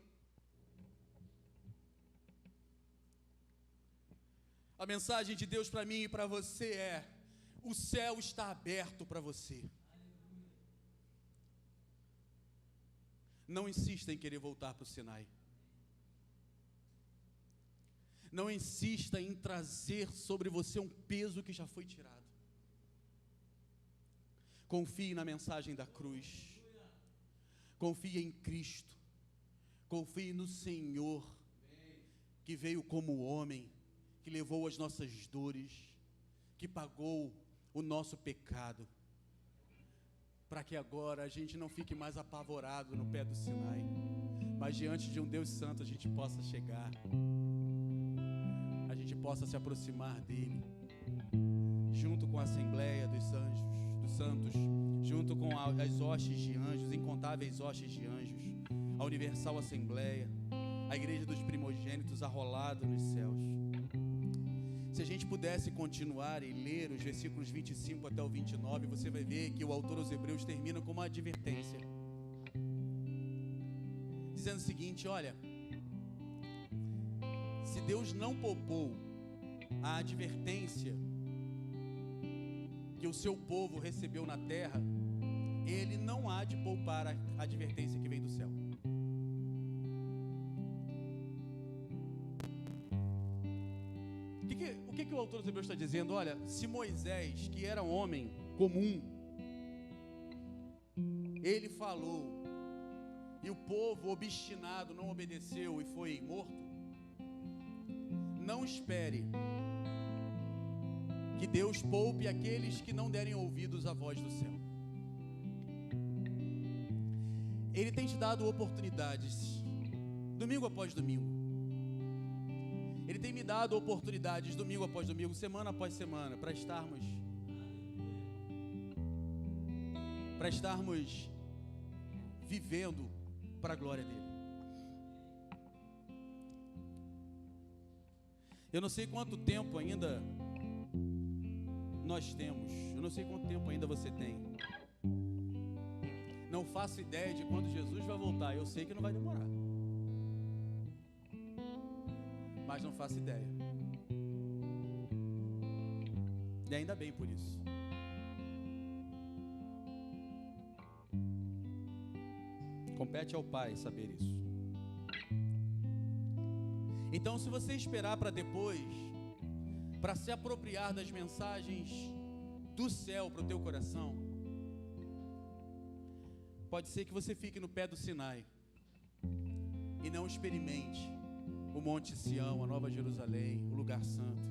A mensagem de Deus para mim e para você é: o céu está aberto para você. Não insista em querer voltar para o Sinai. Não insista em trazer sobre você um peso que já foi tirado. Confie na mensagem da cruz. Confie em Cristo. Confie no Senhor, que veio como homem, que levou as nossas dores, que pagou o nosso pecado, para que agora a gente não fique mais apavorado no pé do Sinai, mas diante de um Deus santo a gente possa chegar, a gente possa se aproximar dele, junto com a Assembleia dos Anjos, dos Santos, junto com as hostes de anjos, incontáveis hostes de anjos, a Universal Assembleia, a Igreja dos Primogênitos arrolado nos céus. Se a gente pudesse continuar e ler os versículos 25 até o 29, você vai ver que o autor aos Hebreus termina com uma advertência, dizendo o seguinte: olha, se Deus não poupou a advertência que o seu povo recebeu na terra, Ele não há de poupar a advertência que vem do céu. O que o autor dos Hebreus está dizendo? Olha, se Moisés, que era um homem comum, ele falou, e o povo obstinado não obedeceu e foi morto, não espere que Deus poupe aqueles que não derem ouvidos à voz do céu. Ele tem te dado oportunidades, domingo após domingo. Ele tem me dado oportunidades, domingo após domingo, semana após semana, para estarmos vivendo para a glória dele. Eu não sei quanto tempo ainda nós temos, eu não sei quanto tempo ainda você tem. Não faço ideia de quando Jesus vai voltar, eu sei que não vai demorar, mas não faço ideia. E ainda bem por isso. Compete ao Pai saber isso. Então, se você esperar para depois, para se apropriar das mensagens do céu para o teu coração, pode ser que você fique no pé do Sinai e não experimente o Monte Sião, a Nova Jerusalém, o lugar santo.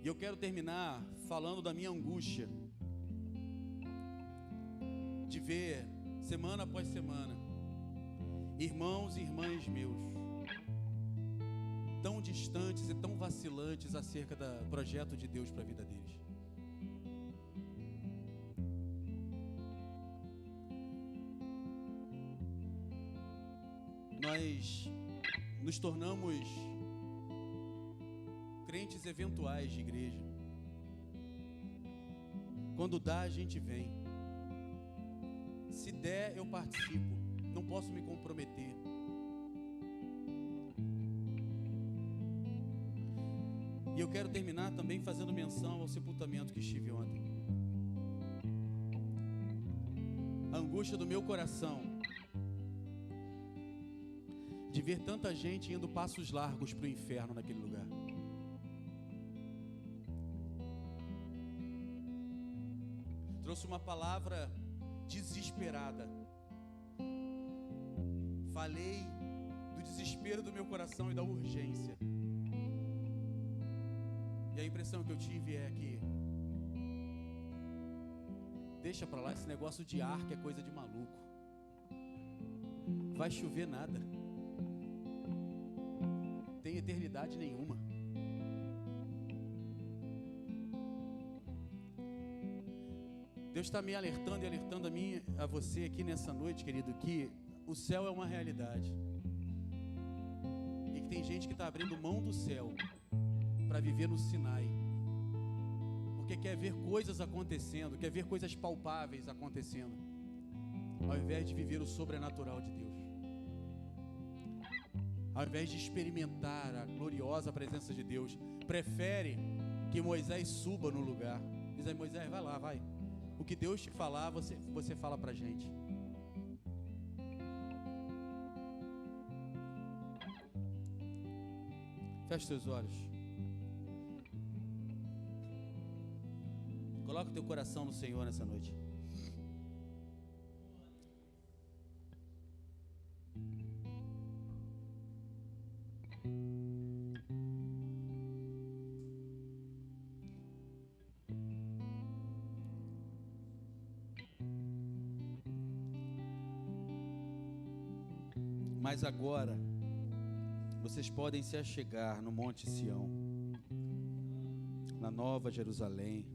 E eu quero terminar falando da minha angústia de ver, semana após semana, irmãos e irmãs meus tão distantes e tão vacilantes acerca do projeto de Deus para a vida deles. Nós nos tornamos crentes eventuais de igreja. Quando dá, a gente vem. Se der, eu participo. Não posso me comprometer. E eu quero terminar também fazendo menção ao sepultamento que estive ontem. A angústia do meu coração de ver tanta gente indo passos largos para o inferno naquele lugar. trouxe uma palavra desesperada. Falei do desespero do meu coração e da urgência. E a impressão que eu tive é que deixa pra lá esse negócio de ar, que é coisa de maluco. Vai chover nada. Tem eternidade nenhuma. Deus está me alertando e alertando a mim, a você aqui nessa noite, querido, que o céu é uma realidade. E que tem gente que está abrindo mão do céu para viver no Sinai. Porque quer ver coisas acontecendo, quer ver coisas palpáveis acontecendo, ao invés de viver o sobrenatural de Deus. Ao invés de experimentar a gloriosa presença de Deus, prefere que Moisés suba no lugar. Diz aí, Moisés, vai lá, vai. O que Deus te falar, você fala pra gente. Feche seus olhos. Coloca o teu coração no Senhor nessa noite. Mas agora, vocês podem se achegar no Monte Sião, na Nova Jerusalém.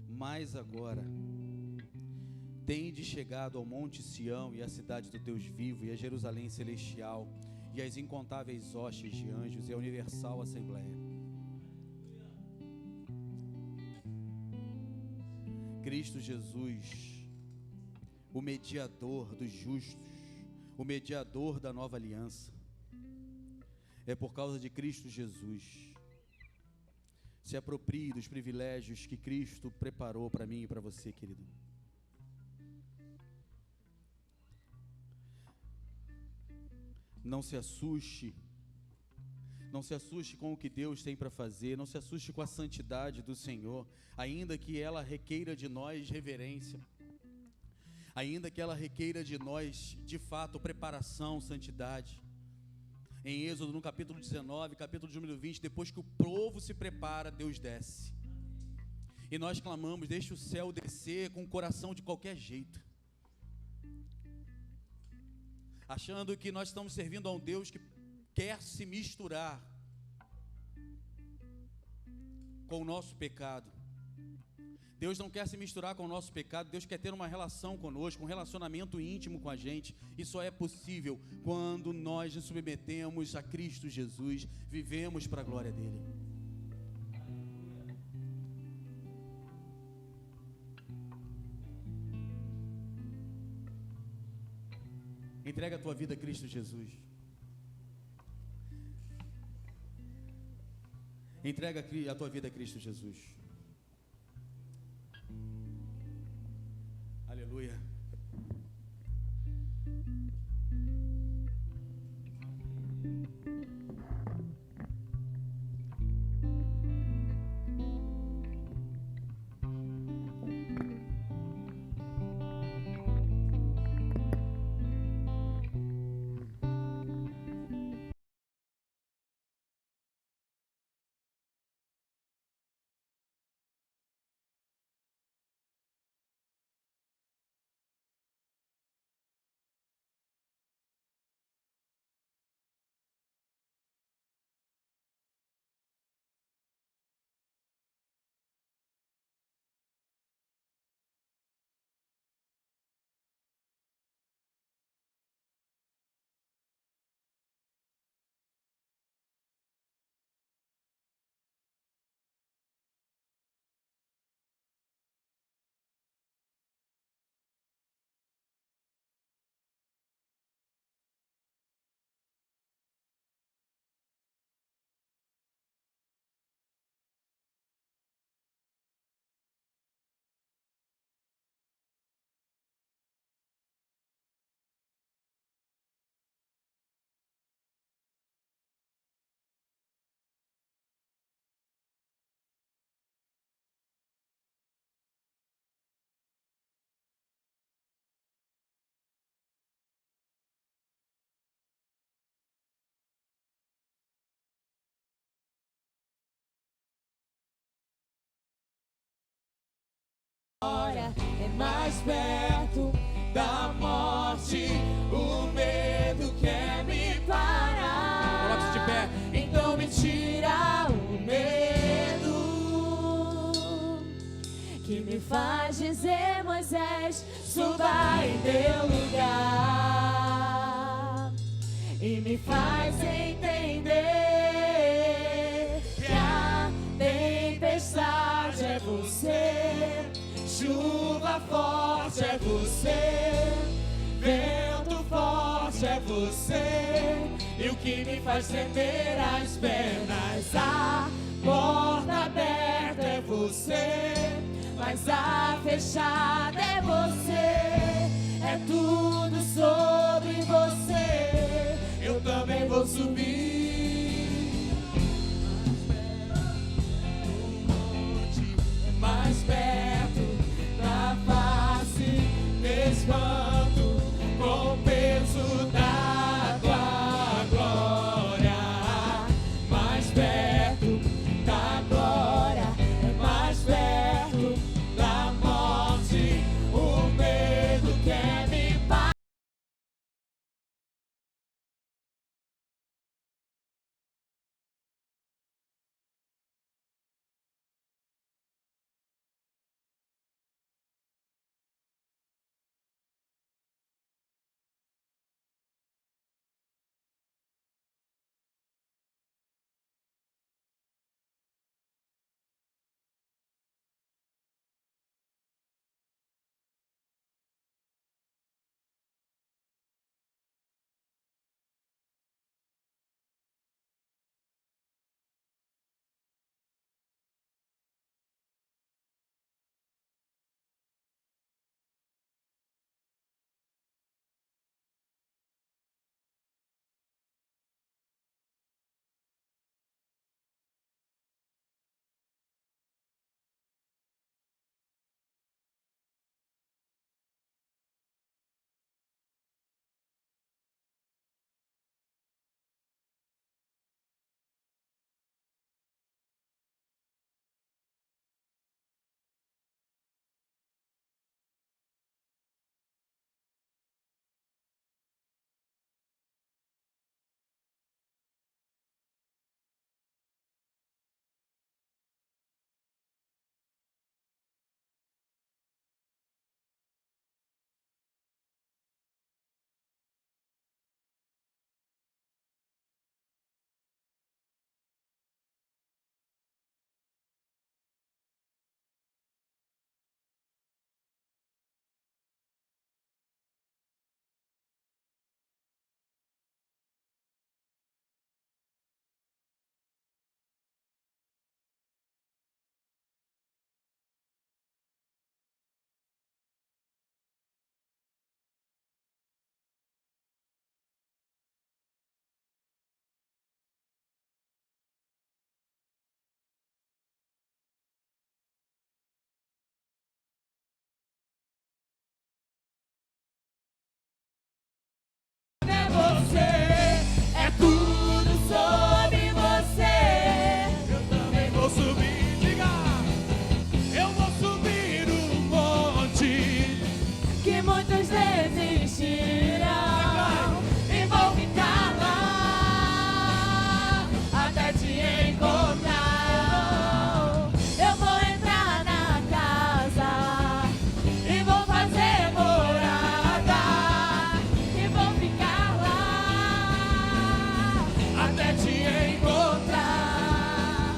Mas agora, tende chegado ao Monte Sião e à cidade do Deus vivo, e a Jerusalém celestial, e as incontáveis hostes de anjos, e a universal assembleia. Cristo Jesus, o mediador dos justos, o mediador da nova aliança. É por causa de Cristo Jesus. Se aproprie dos privilégios que Cristo preparou para mim e para você, querido. Não se assuste. Não se assuste com o que Deus tem para fazer. Não se assuste com a santidade do Senhor, ainda que ela requeira de nós reverência. Ainda que ela requeira de nós, de fato, preparação, santidade. Em Êxodo, no capítulo 19, capítulo de número 20, depois que o povo se prepara, Deus desce. E nós clamamos, deixa o céu descer com o coração de qualquer jeito. Achando que nós estamos servindo a um Deus que quer se misturar com o nosso pecado. Deus não quer se misturar com o nosso pecado. Deus quer ter uma relação conosco, um relacionamento íntimo com a gente. E só é possível quando nós nos submetemos a Cristo Jesus, vivemos para a glória dele. Entrega a tua vida a Cristo Jesus. Entrega a tua vida a Cristo Jesus. Aleluia. mais perto da morte, o medo quer me parar. Coloque-se de pé. Então me tira o medo que me faz dizer, Moisés, suba em teu lugar, e me faz entender que a tempestade é você, chuva forte é você, vento forte é você, e o que me faz tremer as pernas, a porta aberta é você, mas a fechada é você, é tudo sobre você, eu também vou subir um monte mais perto da face, me espanto com o peso da tua glória, mais perto da glória, é mais perto da morte, o medo quer me parar. É tudo sobre você, eu também vou subir, diga, eu vou subir um monte que muitos desistirão, e vou ficar lá até te encontrar. Eu vou entrar na casa e vou fazer morada, e vou ficar lá até te encontrar.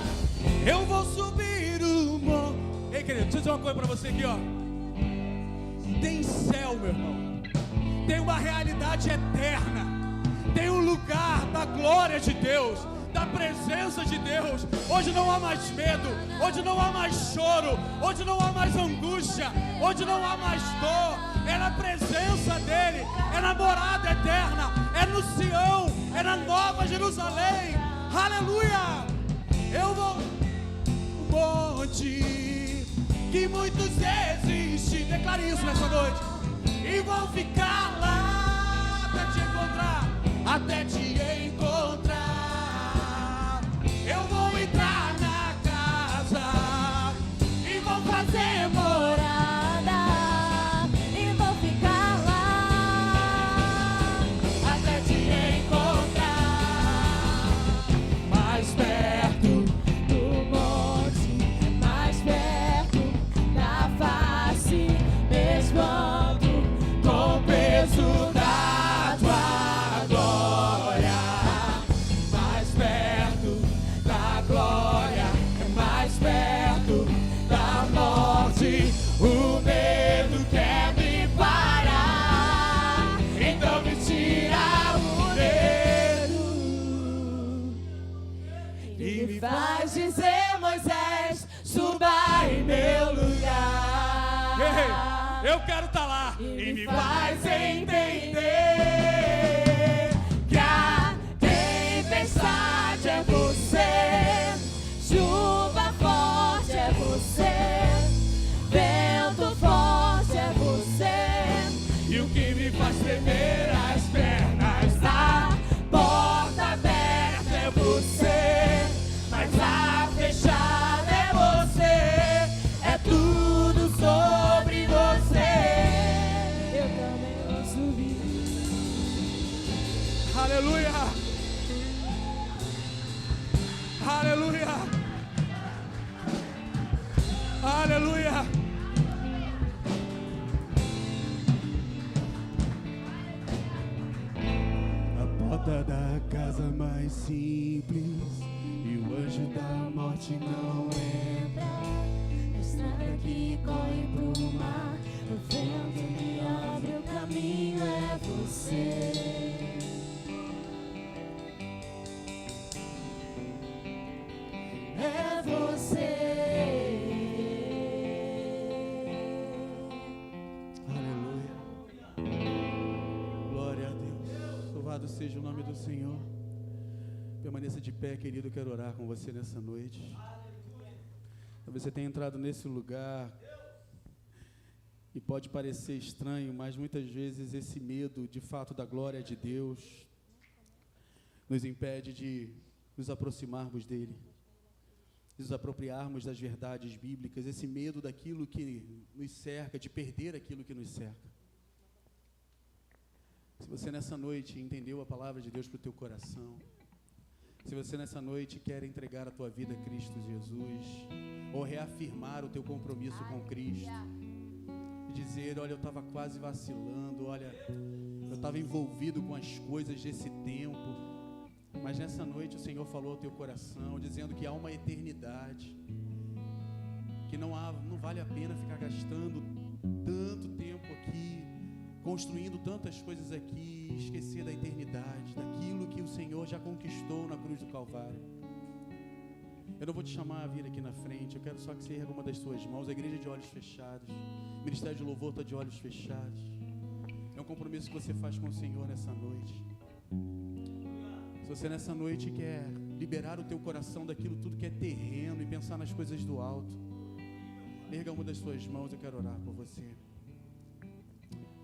Eu vou subir o morro. Ei, querido, deixa eu dizer uma coisa pra você aqui, ó. Tem céu, meu irmão. Tem uma realidade eterna. Tem um lugar da glória de Deus, da presença de Deus. Hoje não há mais medo, hoje não há mais choro, hoje não há mais angústia, hoje não há mais dor. É na presença dEle, é na morada eterna, é no Sião, é na Nova Jerusalém. Aleluia! Eu vou um monte que muitos existem, declare isso nessa noite, e vão ficar lá até te encontrar, até te encontrar. Eu vou entrar na casa e vou fazer morada, Eu quero estar lá. E me faz entender que a tempestade é você, chuva forte é você, vento forte é você. E o que me faz tremer as pernas, A porta aberta é você, mas a fechada é você. É tudo sobre você. Eu também vou subir. aleluia, aleluia, aleluia. A porta da casa mais simples e o anjo da morte não entra. A estrada que corre pro mar, o vento me abre o caminho, é você. É você. Aleluia. Glória a Deus. Louvado seja o nome do Senhor. Permaneça de pé, querido. Eu quero orar com você nessa noite. Talvez você tenha entrado nesse lugar e pode parecer estranho, mas muitas vezes esse medo, de fato, da glória de Deus nos impede de nos aproximarmos dele, de nos apropriarmos das verdades bíblicas, esse medo daquilo que nos cerca, de perder aquilo que nos cerca. Se você nessa noite entendeu a palavra de Deus para o teu coração, se você nessa noite quer entregar a tua vida a Cristo Jesus, ou reafirmar o teu compromisso com Cristo, e dizer, olha, eu estava quase vacilando, olha, eu estava envolvido com as coisas desse tempo, mas nessa noite o Senhor falou ao teu coração, dizendo que há uma eternidade, que não vale a pena ficar gastando tanto tempo aqui, construindo tantas coisas aqui, e esquecer da eternidade, daquilo que o Senhor já conquistou na cruz do Calvário. Eu não vou te chamar a vir aqui na frente, eu quero só que você erga uma das suas mãos, a igreja de olhos fechados, o ministério de louvor está de olhos fechados. É um compromisso que você faz com o Senhor nessa noite. Se você nessa noite quer liberar o teu coração daquilo tudo que é terreno e pensar nas coisas do alto, erga uma das suas mãos, eu quero orar por você.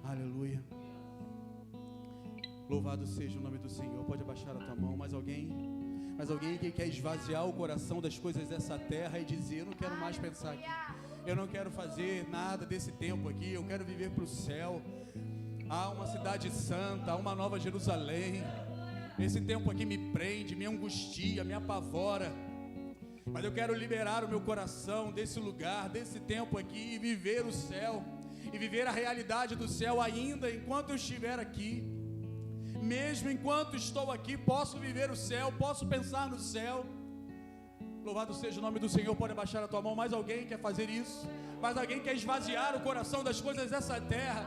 Aleluia. Louvado seja o nome do Senhor. Pode abaixar a tua mão. Mais alguém que quer esvaziar o coração das coisas dessa terra e dizer, eu não quero mais pensar aqui, eu não quero fazer nada desse tempo aqui, eu quero viver para o céu. Há uma cidade santa, há uma nova Jerusalém. Esse tempo aqui me prende, me angustia, me apavora, mas eu quero liberar o meu coração desse lugar, desse tempo aqui, e viver o céu, e viver a realidade do céu ainda enquanto eu estiver aqui. Mesmo enquanto estou aqui, posso viver o céu, posso pensar no céu. Louvado seja o nome do Senhor. Pode abaixar a tua mão. Mais alguém quer fazer isso? Mais alguém quer esvaziar o coração das coisas dessa terra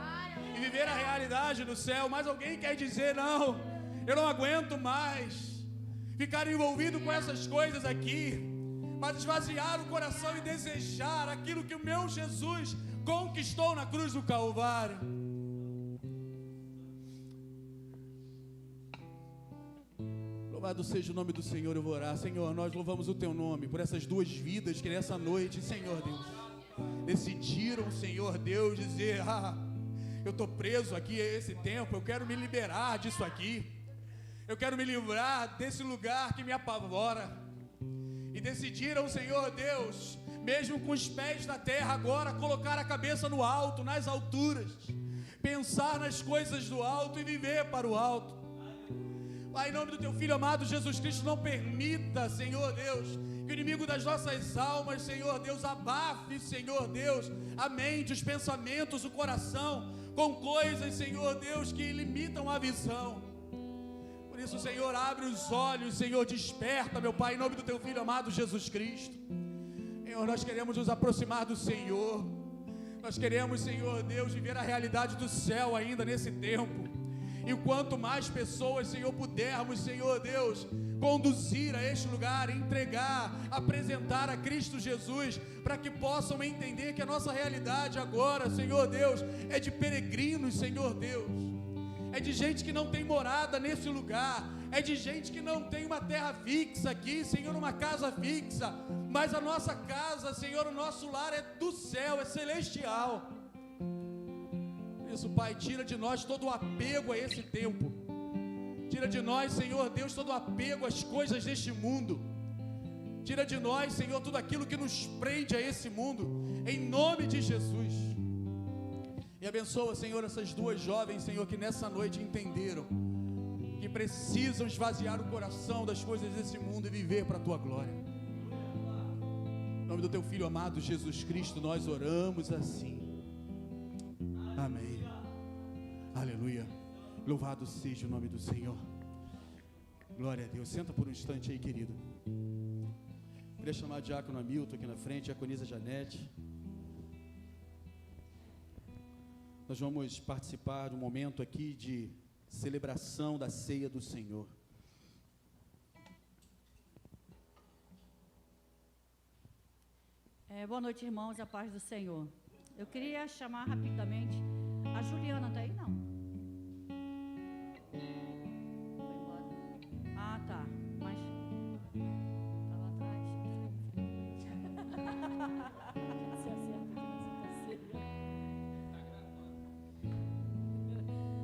e viver a realidade do céu? Mais alguém quer dizer, não, eu não aguento mais ficar envolvido com essas coisas aqui, mas esvaziar o coração e desejar aquilo que o meu Jesus conquistou na cruz do Calvário. Louvado seja o nome do Senhor. Eu vou orar. Senhor, nós louvamos o teu nome por essas duas vidas que nessa noite, Senhor Deus, decidiram, Senhor Deus, dizer, eu estou preso aqui a esse tempo, eu quero me liberar disso aqui, eu quero me livrar desse lugar que me apavora, e decidiram, Senhor Deus, mesmo com os pés na terra agora, colocar a cabeça no alto, nas alturas, pensar nas coisas do alto e viver para o alto. Pai, em nome do teu Filho amado Jesus Cristo, não permita, Senhor Deus, que o inimigo das nossas almas, Senhor Deus, abafe, Senhor Deus, a mente, os pensamentos, o coração, com coisas, Senhor Deus, que limitam a visão. Por isso, Senhor, abre os olhos, Senhor, desperta, meu Pai, em nome do teu Filho amado Jesus Cristo. Senhor, nós queremos nos aproximar do Senhor, nós queremos, Senhor Deus, viver a realidade do céu ainda nesse tempo. E quanto mais pessoas, Senhor, pudermos, Senhor Deus, conduzir a este lugar, entregar, apresentar a Cristo Jesus, para que possam entender que a nossa realidade agora, Senhor Deus, é de peregrinos, Senhor Deus, é de gente que não tem morada nesse lugar, é de gente que não tem uma terra fixa aqui, Senhor, uma casa fixa, mas a nossa casa, Senhor, o nosso lar é do céu, é celestial. Isso, Pai, tira de nós todo o apego a esse tempo, tira de nós, Senhor Deus, todo o apego às coisas deste mundo, tira de nós, Senhor, tudo aquilo que nos prende a esse mundo, em nome de Jesus. E abençoa, Senhor, essas duas jovens, Senhor, que nessa noite entenderam que precisam esvaziar o coração das coisas desse mundo e viver para a Tua glória. Em nome do Teu Filho amado Jesus Cristo, nós oramos assim. Amém. Aleluia. Louvado seja o nome do Senhor. Glória a Deus. Senta por um instante aí, querido. Queria chamar o diácono Hamilton aqui na frente, diaconisa Janete. Nós vamos participar de um momento aqui de celebração da ceia do Senhor. Boa noite, irmãos, a paz do Senhor. Eu queria chamar rapidamente. A Juliana está aí? Não. Foi embora. Ah, tá. Mas está lá atrás. Se acerta aqui nessa ceia.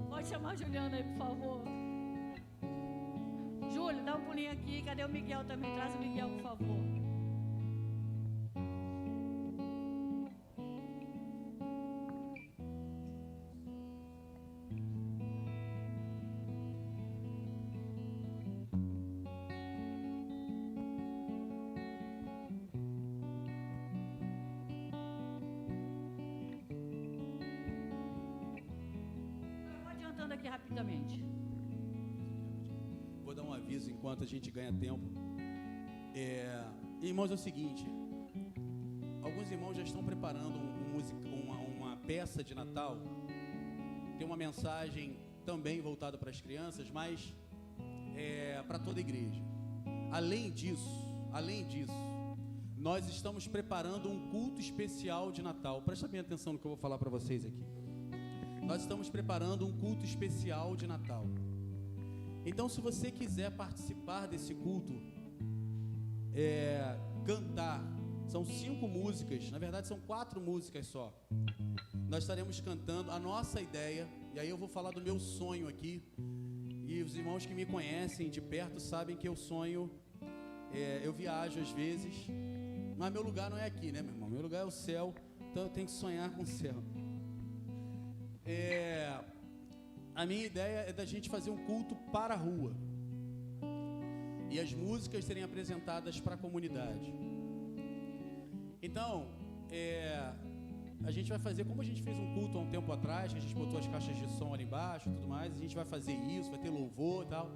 Pode chamar a Juliana aí, por favor. Júlio, dá um pulinho aqui. Cadê o Miguel também? Traz o Miguel, por favor. Aqui rapidamente. Vou dar um aviso enquanto a gente ganha tempo. Irmãos, é o seguinte: alguns irmãos já estão preparando uma peça de Natal. Tem uma mensagem também voltada para as crianças, mas para toda a igreja. Além disso, nós estamos preparando um culto especial de Natal. Presta bem atenção no que eu vou falar para vocês aqui. Nós estamos preparando um culto especial de Natal. Então, se você quiser participar desse culto, cantar, são 5 músicas, na verdade são 4 músicas só. Nós estaremos cantando a nossa ideia, e aí eu vou falar do meu sonho aqui, e os irmãos que me conhecem de perto sabem que eu sonho, eu viajo às vezes, mas meu lugar não é aqui, né, meu irmão? Meu lugar é o céu, então eu tenho que sonhar com o céu. A minha ideia é da gente fazer um culto para a rua e as músicas serem apresentadas para a comunidade. Então, a gente vai fazer como a gente fez um culto há um tempo atrás, que a gente botou as caixas de som ali embaixo e tudo mais. A gente vai fazer isso, vai ter louvor e tal.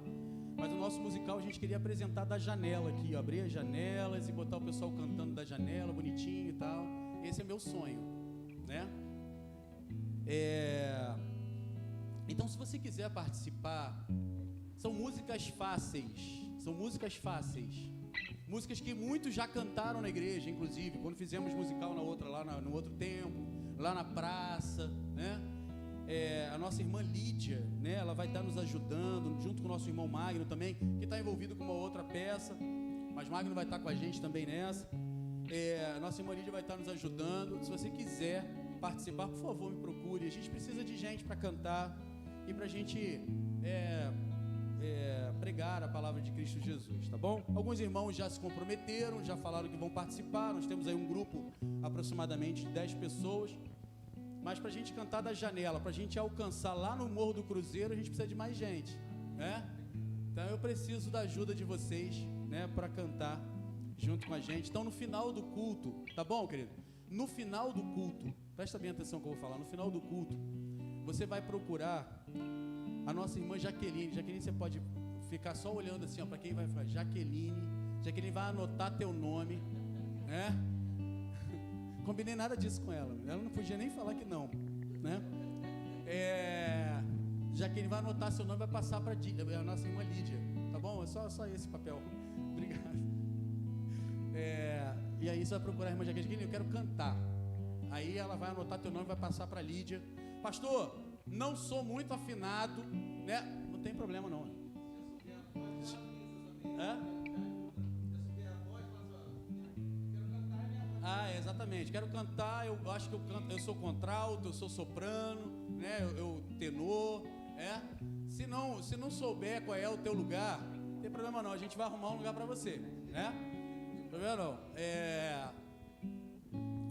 Mas o nosso musical a gente queria apresentar da janela aqui, abrir as janelas e botar o pessoal cantando da janela, bonitinho e tal. Esse é meu sonho, né? Então, se você quiser participar, são músicas fáceis, músicas que muitos já cantaram na igreja, inclusive, quando fizemos musical no outro tempo, lá na praça, né? A nossa irmã Lídia, né? Ela vai estar nos ajudando, junto com o nosso irmão Magno também, que está envolvido com uma outra peça, mas Magno vai estar com a gente também nessa. A nossa irmã Lídia vai estar nos ajudando. Se você quiser participar, por favor, me procure. A gente precisa de gente para cantar e para a gente pregar a palavra de Cristo Jesus, tá bom? Alguns irmãos já se comprometeram, já falaram que vão participar. Nós temos aí um grupo aproximadamente de 10 pessoas, mas para a gente cantar da janela, para a gente alcançar lá no Morro do Cruzeiro, a gente precisa de mais gente, né? Então eu preciso da ajuda de vocês, né, para cantar junto com a gente. Então no final do culto, tá bom, querido? No final do culto, presta bem atenção que eu vou falar. No final do culto, você vai procurar a nossa irmã Jaqueline. Jaqueline, você pode ficar só olhando assim, ó, para quem vai falar. Jaqueline vai anotar teu nome, né? Combinei nada disso com ela. Ela não podia nem falar que não, né? Jaqueline vai anotar seu nome, vai passar para a nossa irmã Lídia, tá bom? É só esse papel. Obrigado. E aí você vai procurar a irmã Jaqueline, eu quero cantar. Aí ela vai anotar teu nome e vai passar para Lídia. Pastor, não sou muito afinado, né? Não tem problema não. Exatamente. Quero cantar. Eu acho que eu canto. Eu sou contralto, eu sou soprano, né? Eu tenor, Se não souber qual é o teu lugar, não tem problema não. A gente vai arrumar um lugar para você, né? Não tem problema não.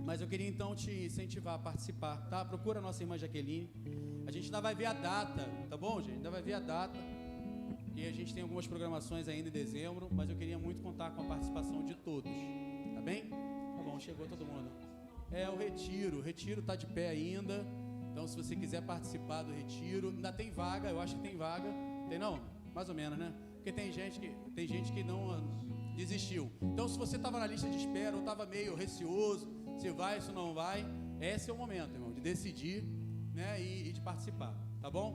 Mas eu queria então te incentivar a participar, tá? Procura a nossa irmã Jaqueline. A gente ainda vai ver a data, tá bom, gente? Ainda vai ver a data. E a gente tem algumas programações ainda em dezembro, mas eu queria muito contar com a participação de todos, tá bem? Tá bom, chegou todo mundo. O retiro tá de pé ainda. Então, se você quiser participar do retiro, ainda tem vaga, eu acho que tem vaga. Tem não? Mais ou menos, né? Porque tem gente que não desistiu. Então, se você estava na lista de espera ou estava meio receoso, se vai, se não vai, esse é o momento, irmão, de decidir, né, e de participar, tá bom?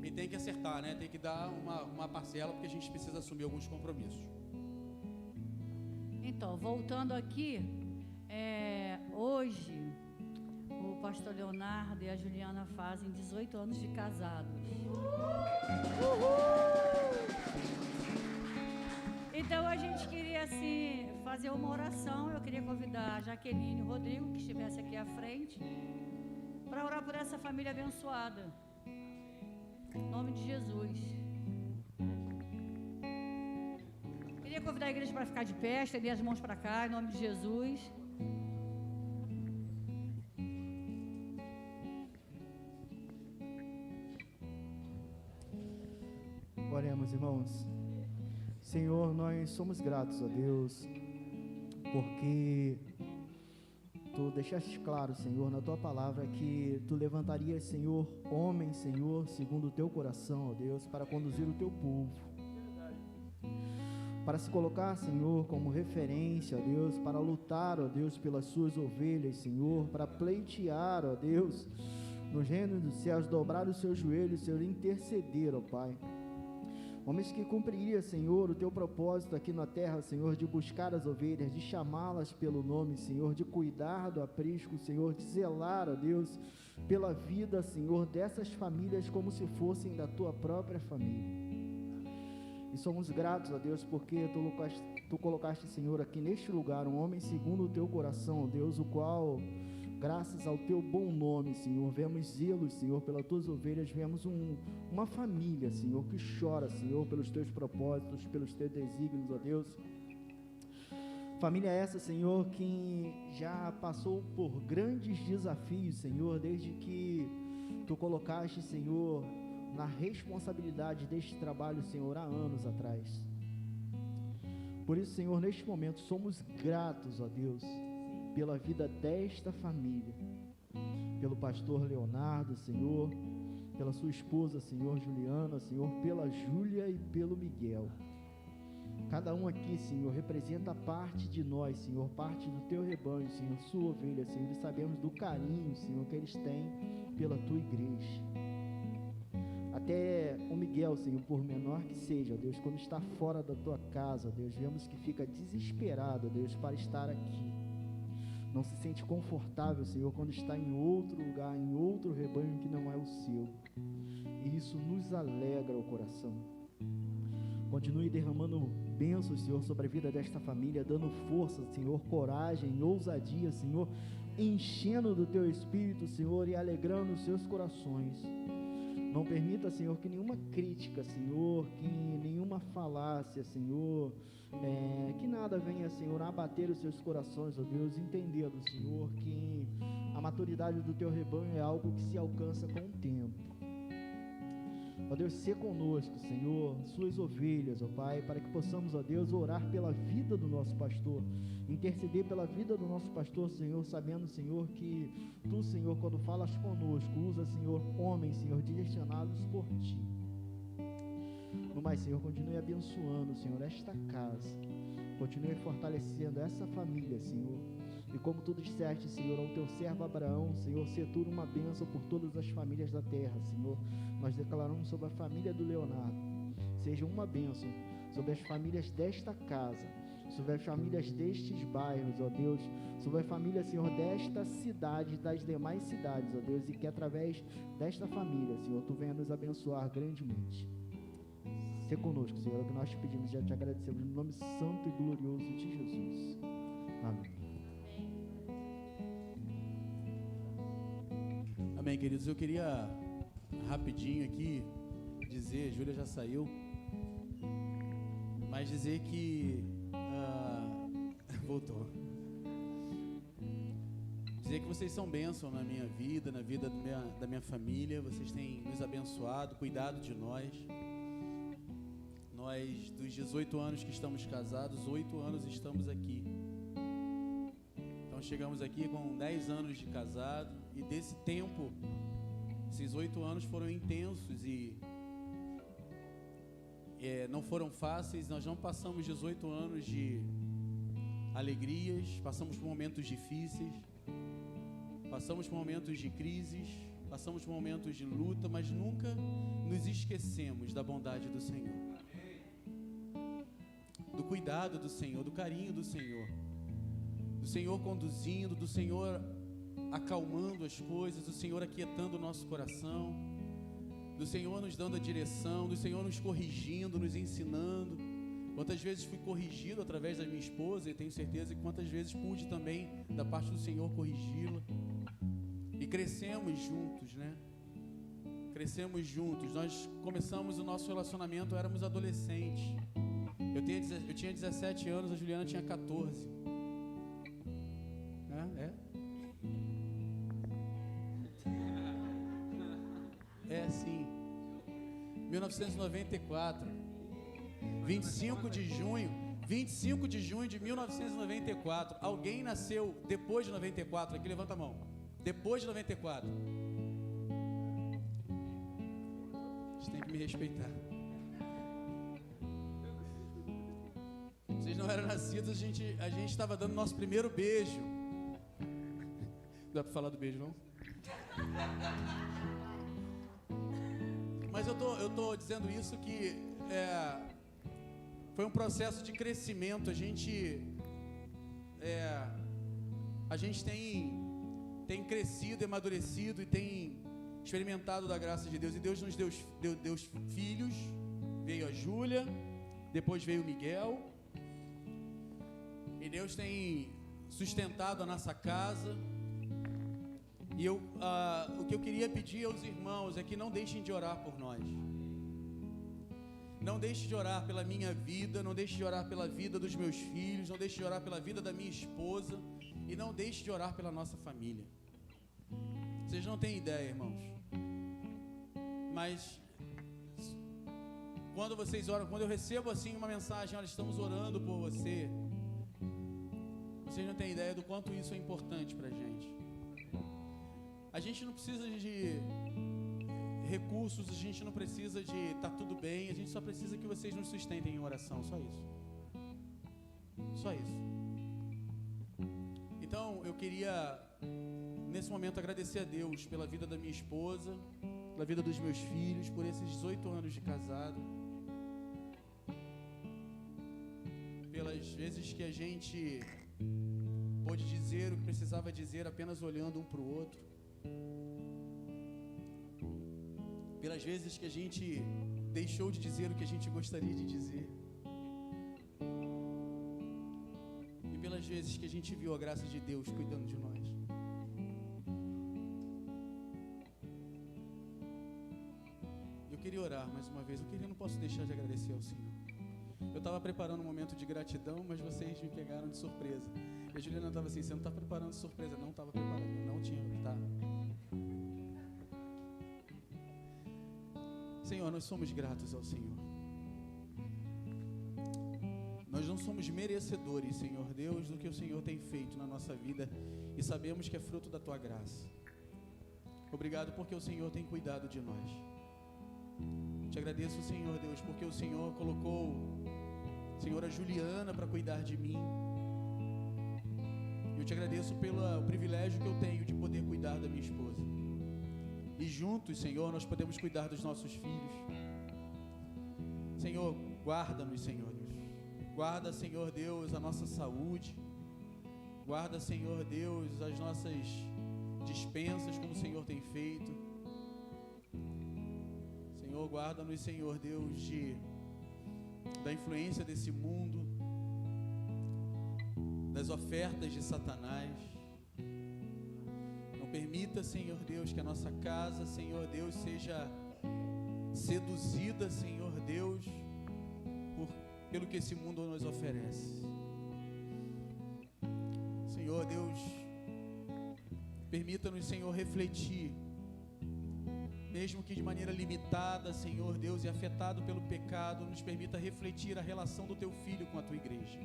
E tem que acertar, né? Tem que dar uma parcela, porque a gente precisa assumir alguns compromissos. Então, voltando aqui, hoje o pastor Leonardo e a Juliana fazem 18 anos de casados. Então a gente queria assim fazer uma oração. Eu queria convidar a Jaqueline e o Rodrigo, que estivesse aqui à frente, para orar por essa família abençoada. Em nome de Jesus. Queria convidar a igreja para ficar de pé, estender as mãos para cá, em nome de Jesus. Oremos, irmãos. Senhor, nós somos gratos a Deus, porque Tu deixaste claro, Senhor, na Tua palavra que Tu levantarias, Senhor, homens, Senhor, segundo o Teu coração, ó Deus, para conduzir o Teu povo, para se colocar, Senhor, como referência, ó Deus, para lutar, ó Deus, pelas Suas ovelhas, Senhor, para pleitear, ó Deus, no reino dos céus, dobrar os seus joelhos, Senhor, interceder, ó Pai. Homens que cumpriria, Senhor, o Teu propósito aqui na terra, Senhor, de buscar as ovelhas, de chamá-las pelo nome, Senhor, de cuidar do aprisco, Senhor, de zelar, ó Deus, pela vida, Senhor, dessas famílias como se fossem da Tua própria família. E somos gratos, ó Deus, porque Tu colocaste, Senhor, aqui neste lugar, um homem segundo o Teu coração, ó Deus, o qual, graças ao Teu bom nome, Senhor, vemos zelos, Senhor, pelas Tuas ovelhas, vemos uma família, Senhor, que chora, Senhor, pelos Teus propósitos, pelos Teus desígnios, ó Deus. Família essa, Senhor, que já passou por grandes desafios, Senhor, desde que Tu colocaste, Senhor, na responsabilidade deste trabalho, Senhor, há anos atrás. Por isso, Senhor, neste momento, somos gratos, ó Deus, pela vida desta família, pelo pastor Leonardo, Senhor, pela sua esposa, Senhor, Juliana, Senhor, pela Júlia e pelo Miguel. Cada um aqui, Senhor, representa parte de nós, Senhor, parte do Teu rebanho, Senhor, sua ovelha, Senhor, e sabemos do carinho, Senhor, que eles têm pela Tua igreja. Até o Miguel, Senhor, por menor que seja, ó Deus, quando está fora da Tua casa, ó Deus, vemos que fica desesperado, ó Deus, para estar aqui. Não se sente confortável, Senhor, quando está em outro lugar, em outro rebanho que não é o seu. E isso nos alegra o coração. Continue derramando bênçãos, Senhor, sobre a vida desta família, dando força, Senhor, coragem, ousadia, Senhor, enchendo do Teu Espírito, Senhor, e alegrando os seus corações. Não permita, Senhor, que nenhuma crítica, Senhor, que nenhuma falácia, Senhor, que nada venha, Senhor, a abater os seus corações, ó Deus, entendendo, Senhor, que a maturidade do Teu rebanho é algo que se alcança com o tempo. Ó Deus, se conosco, Senhor, suas ovelhas, ó Pai, para que possamos, ó Deus, orar pela vida do nosso pastor, interceder pela vida do nosso pastor, Senhor, sabendo, Senhor, que Tu, Senhor, quando falas conosco, usa, Senhor, homens, Senhor, direcionados por Ti. No mais, Senhor, continue abençoando, Senhor, esta casa, continue fortalecendo essa família, Senhor, E como tu disseste, Senhor, ao teu servo Abraão, Senhor, ser tu uma bênção por todas as famílias da terra, Senhor. Nós declaramos sobre a família do Leonardo, seja uma bênção sobre as famílias desta casa, sobre as famílias destes bairros, ó Deus, sobre a família, Senhor, desta cidade, das demais cidades, ó Deus, e que através desta família, Senhor, tu venha nos abençoar grandemente. Se conosco, Senhor, é o que nós te pedimos, já te agradecemos no nome santo e glorioso de Jesus. Amém. Amém, queridos. Eu queria rapidinho aqui dizer, Júlia já saiu, mas dizer que voltou. Dizer que vocês são bênção na minha vida, na vida da minha família. Vocês têm nos abençoado, cuidado de nós. Nós, dos 18 anos que estamos casados, 8 anos estamos aqui. Então chegamos aqui com 10 anos de casado, e desse tempo, esses 8 anos foram intensos e não foram fáceis. Nós não passamos 18 anos de alegrias, passamos por momentos difíceis, passamos por momentos de crises, passamos por momentos de luta, mas nunca nos esquecemos da bondade do Senhor, do cuidado do Senhor, do carinho do Senhor conduzindo, do Senhor acalmando as coisas, do Senhor aquietando o nosso coração, do Senhor nos dando a direção, do Senhor nos corrigindo, nos ensinando. Quantas vezes fui corrigido através da minha esposa, e tenho certeza que quantas vezes pude também, da parte do Senhor, corrigi-la. E crescemos juntos, né? Crescemos juntos. Nós começamos o nosso relacionamento, éramos adolescentes. Eu tinha 17 anos, a Juliana tinha 14. Sim. 1994. 25 de junho de 1994. Alguém nasceu depois de 94? Aqui, levanta a mão. Depois de 94. Vocês têm que me respeitar. Vocês não eram nascidos, a gente estava dando nosso primeiro beijo. Não dá para falar do beijo, não? Mas eu tô dizendo isso que foi um processo de crescimento. A gente tem crescido, amadurecido e tem experimentado da graça de Deus. E Deus nos deu filhos. Veio a Júlia, depois veio o Miguel. E Deus tem sustentado a nossa casa. E o que eu queria pedir aos irmãos é que não deixem de orar por nós. Não deixe de orar pela minha vida, não deixe de orar pela vida dos meus filhos, não deixe de orar pela vida da minha esposa e não deixe de orar pela nossa família. Vocês não têm ideia, irmãos. Mas quando vocês oram, quando eu recebo assim uma mensagem, olha, estamos orando por você, vocês não têm ideia do quanto isso é importante pra gente. A gente não precisa de recursos, a gente não precisa de tá tudo bem, a gente só precisa que vocês nos sustentem em oração, só isso. Só isso. Então, eu queria, nesse momento, agradecer a Deus pela vida da minha esposa, pela vida dos meus filhos, por esses 18 anos de casado, pelas vezes que a gente pôde dizer o que precisava dizer apenas olhando um para o outro, pelas vezes que a gente deixou de dizer o que a gente gostaria de dizer, e pelas vezes que a gente viu a graça de Deus cuidando de nós. Eu queria orar mais uma vez. Eu não posso deixar de agradecer ao Senhor. Eu estava preparando um momento de gratidão, mas vocês me pegaram de surpresa. E a Juliana estava assim, você não está preparando surpresa? Não estava preparando, não tinha, tá? Senhor, nós somos gratos ao Senhor. Nós não somos merecedores, Senhor Deus, do que o Senhor tem feito na nossa vida e sabemos que é fruto da Tua graça. Obrigado porque o Senhor tem cuidado de nós. Te agradeço, Senhor Deus, porque o Senhor colocou, Senhor, a Juliana para cuidar de mim. Eu te agradeço pelo privilégio que eu tenho de poder cuidar da minha esposa. E juntos, Senhor, nós podemos cuidar dos nossos filhos. Senhor, guarda-nos, Senhor Deus. Guarda, Senhor Deus, a nossa saúde. Guarda, Senhor Deus, as nossas dispensas, como o Senhor tem feito. Senhor, guarda-nos, Senhor Deus, da influência desse mundo, das ofertas de Satanás. Não permita, Senhor Deus, que a nossa casa, Senhor Deus, seja seduzida, Senhor Deus, pelo que esse mundo nos oferece. Senhor Deus, permita-nos, Senhor, refletir, mesmo que de maneira limitada, Senhor Deus, e afetado pelo pecado, nos permita refletir a relação do Teu Filho com a Tua igreja.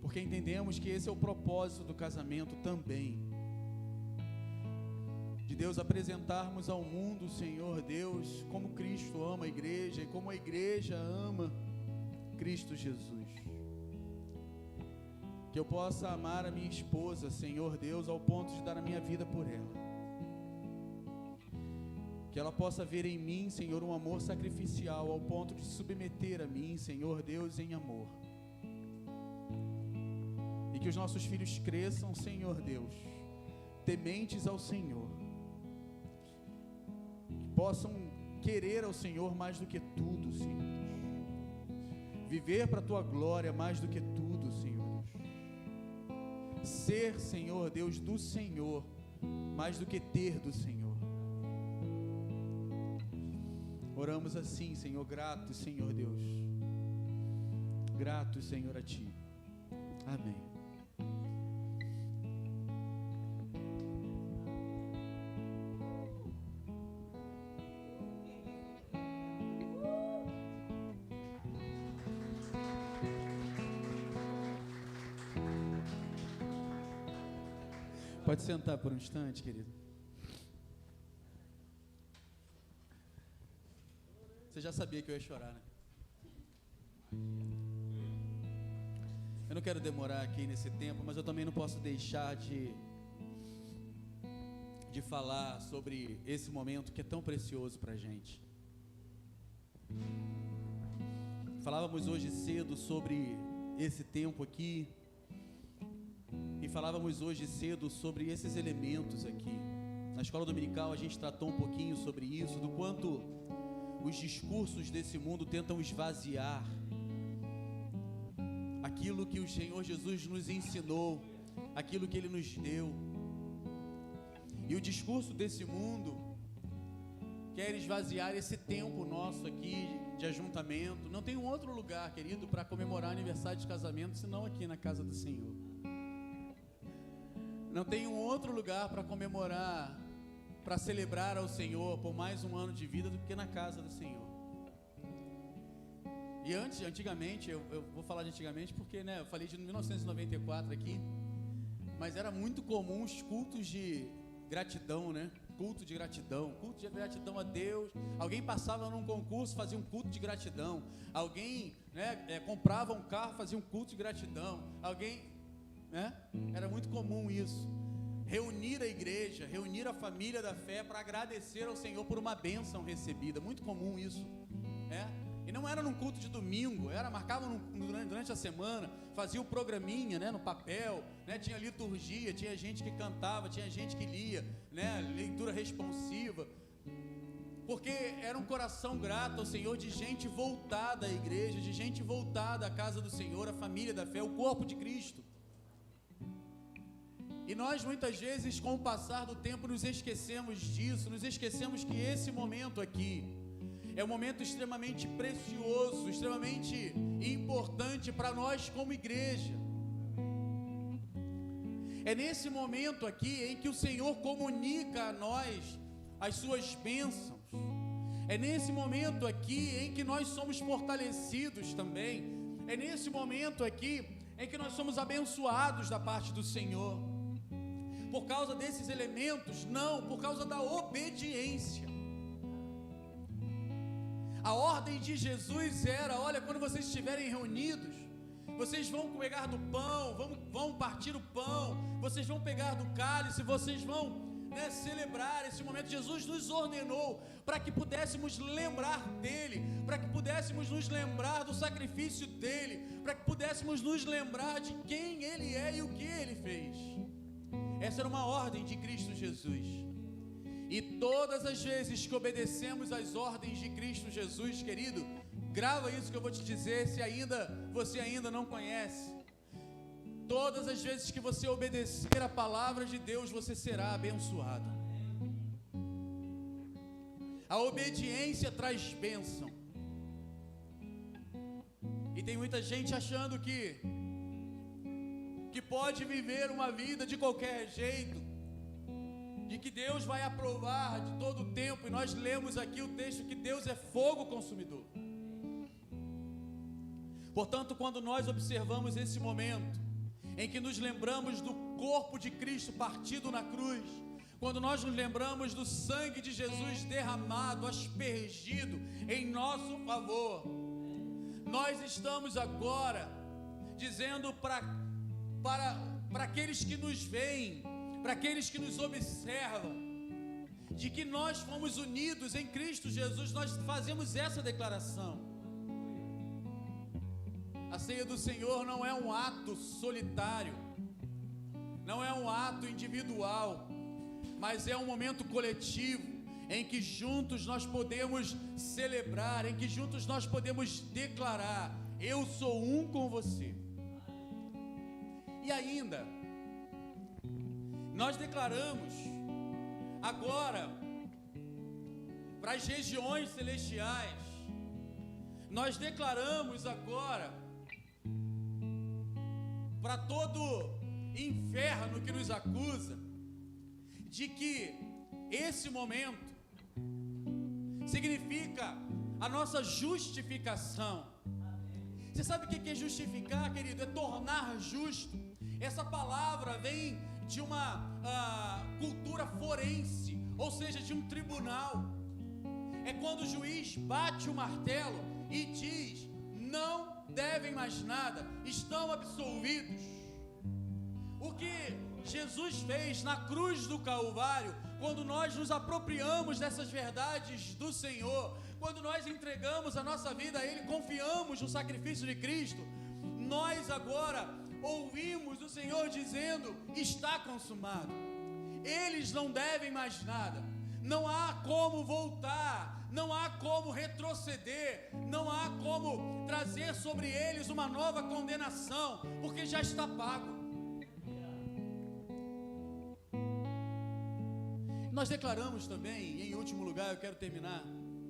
Porque entendemos que esse é o propósito do casamento também. De Deus apresentarmos ao mundo, Senhor Deus, como Cristo ama a igreja e como a igreja ama Cristo Jesus. Que eu possa amar a minha esposa, Senhor Deus, ao ponto de dar a minha vida por ela. Que ela possa ver em mim, Senhor, um amor sacrificial, ao ponto de se submeter a mim, Senhor Deus, em amor. E que os nossos filhos cresçam, Senhor Deus, tementes ao Senhor. Que possam querer ao Senhor mais do que tudo, Senhor Deus. Viver para a Tua glória mais do que tudo, Senhor Deus. Ser, Senhor Deus, do Senhor mais do que ter do Senhor. Oramos assim, Senhor, gratos, Senhor Deus, gratos, Senhor, a Ti. Amém. Pode sentar por um instante, querido. Você já sabia que eu ia chorar, né? Eu não quero demorar aqui nesse tempo, mas eu também não posso deixar de falar sobre esse momento que é tão precioso para a gente. Falávamos hoje cedo sobre esse tempo aqui, e falávamos hoje cedo sobre esses elementos aqui. Na escola dominical a gente tratou um pouquinho sobre isso, do quanto os discursos desse mundo tentam esvaziar aquilo que o Senhor Jesus nos ensinou, aquilo que Ele nos deu. E o discurso desse mundo quer esvaziar esse tempo nosso aqui de ajuntamento. Não tem um outro lugar, querido, para comemorar aniversário de casamento senão aqui na casa do Senhor. Não tem um outro lugar para comemorar, para celebrar ao Senhor por mais um ano de vida do que na casa do Senhor. E antigamente, eu vou falar de antigamente porque, né, eu falei de 1994 aqui, mas era muito comum os cultos de gratidão, né? Culto de gratidão a Deus. Alguém passava num concurso, fazia um culto de gratidão. Alguém, né, comprava um carro, fazia um culto de gratidão. Alguém, né? Era muito comum isso. Reunir a igreja, reunir a família da fé para agradecer ao Senhor por uma bênção recebida. Muito comum isso, né? E não era num culto de domingo, marcavam durante a semana, fazia o programinha, né, no papel, né, tinha liturgia, tinha gente que cantava, tinha gente que lia, né, leitura responsiva, porque era um coração grato ao Senhor, de gente voltada à igreja, de gente voltada à casa do Senhor, à família da fé, o corpo de Cristo. E nós muitas vezes, com o passar do tempo, nos esquecemos disso, nos esquecemos que esse momento aqui é um momento extremamente precioso, extremamente importante para nós como igreja. É nesse momento aqui em que o Senhor comunica a nós as suas bênçãos. É nesse momento aqui em que nós somos fortalecidos também. É nesse momento aqui em que nós somos abençoados da parte do Senhor. Por causa desses elementos? Não, por causa da obediência. A ordem de Jesus era: olha, quando vocês estiverem reunidos, vocês vão pegar do pão, vão partir o pão, vocês vão pegar do cálice, vocês vão celebrar esse momento. Jesus nos ordenou para que pudéssemos lembrar dele, para que pudéssemos nos lembrar do sacrifício dele, para que pudéssemos nos lembrar de quem ele é e o que ele fez. Essa era uma ordem de Cristo Jesus. E todas as vezes que obedecemos às ordens de Cristo Jesus, querido, grava isso que eu vou te dizer, se você ainda não conhece. Todas as vezes que você obedecer a palavra de Deus, você será abençoado. A obediência traz bênção. E tem muita gente achando que pode viver uma vida de qualquer jeito, de que Deus vai aprovar de todo o tempo. E nós lemos aqui o texto que Deus é fogo consumidor. Portanto, quando nós observamos esse momento em que nos lembramos do corpo de Cristo partido na cruz, quando nós nos lembramos do sangue de Jesus derramado, aspergido em nosso favor, nós estamos agora dizendo para aqueles que nos veem, para aqueles que nos observam, de que nós fomos unidos em Cristo Jesus. Nós fazemos essa declaração. A ceia do Senhor não é um ato solitário, não é um ato individual, mas é um momento coletivo, em que juntos nós podemos celebrar, em que juntos nós podemos declarar: eu sou um com você. E ainda, nós declaramos agora para as regiões celestiais, nós declaramos agora para todo inferno que nos acusa, de que esse momento significa a nossa justificação. Você sabe o que é justificar, querido? É tornar justo. Essa palavra vem de uma cultura forense, ou seja, de um tribunal. É quando o juiz bate o martelo e diz: não devem mais nada, estão absolvidos. O que Jesus fez na cruz do Calvário, quando nós nos apropriamos dessas verdades do Senhor, quando nós entregamos a nossa vida a Ele, confiamos no sacrifício de Cristo, nós agora ouvimos o Senhor dizendo: está consumado. Eles não devem mais nada, não há como voltar, não há como retroceder, não há como trazer sobre eles uma nova condenação, porque já está pago. Nós declaramos também, e em último lugar eu quero terminar,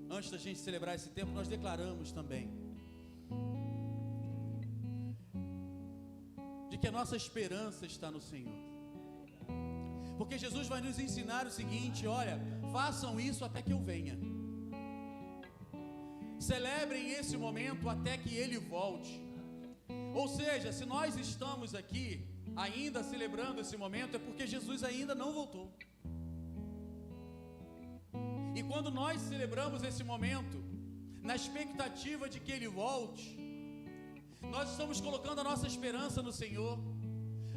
antes da gente celebrar esse tempo, nós declaramos também de que a nossa esperança está no Senhor. Porque Jesus vai nos ensinar o seguinte: olha, façam isso até que eu venha. Celebrem esse momento até que Ele volte. Ou seja, se nós estamos aqui ainda celebrando esse momento, é porque Jesus ainda não voltou. E quando nós celebramos esse momento, na expectativa de que Ele volte, nós estamos colocando a nossa esperança no Senhor,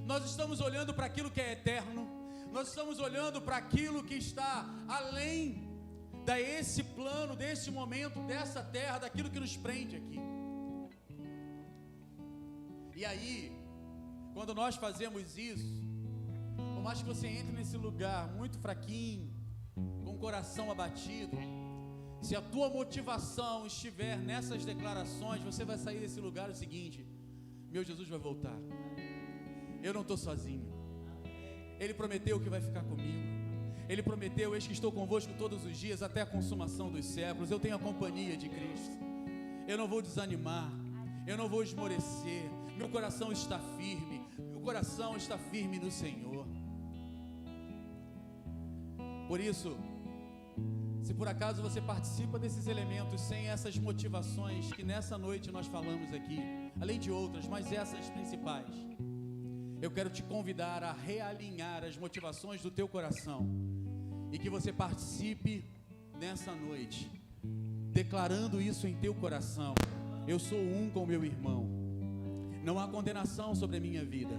nós estamos olhando para aquilo que é eterno, nós estamos olhando para aquilo que está além desse plano, desse momento, dessa terra, daquilo que nos prende aqui. E aí, quando nós fazemos isso, por mais que você entre nesse lugar muito fraquinho, com o coração abatido, se a tua motivação estiver nessas declarações, você vai sair desse lugar o seguinte: meu Jesus vai voltar, eu não estou sozinho, Ele prometeu que vai ficar comigo, Ele prometeu: eis que estou convosco todos os dias até a consumação dos séculos. Eu tenho a companhia de Cristo, eu não vou desanimar, eu não vou esmorecer, meu coração está firme, meu coração está firme no Senhor. Por isso, se por acaso você participa desses elementos sem essas motivações que nessa noite nós falamos aqui, além de outras, mas essas principais, eu quero te convidar a realinhar as motivações do teu coração e que você participe nessa noite, declarando isso em teu coração: eu sou um com meu irmão, Não há condenação sobre a minha vida.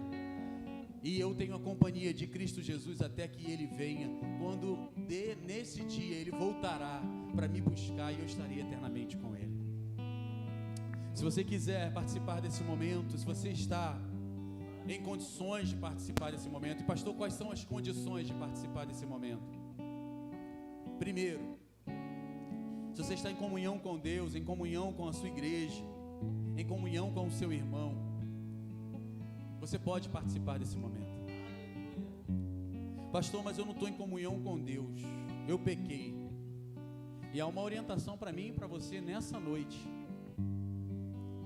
E eu tenho a companhia de Cristo Jesus até que Ele venha. Quando nesse dia Ele voltará para me buscar e eu estarei eternamente com Ele. Se você quiser participar desse momento, se você está em condições de participar desse momento, e pastor, quais são as condições de participar desse momento? Primeiro, se você está em comunhão com Deus, em comunhão com a sua igreja, em comunhão com o seu irmão, você pode participar desse momento. Pastor, mas eu não estou em comunhão com Deus, eu pequei. E há uma orientação para mim e para você nessa noite,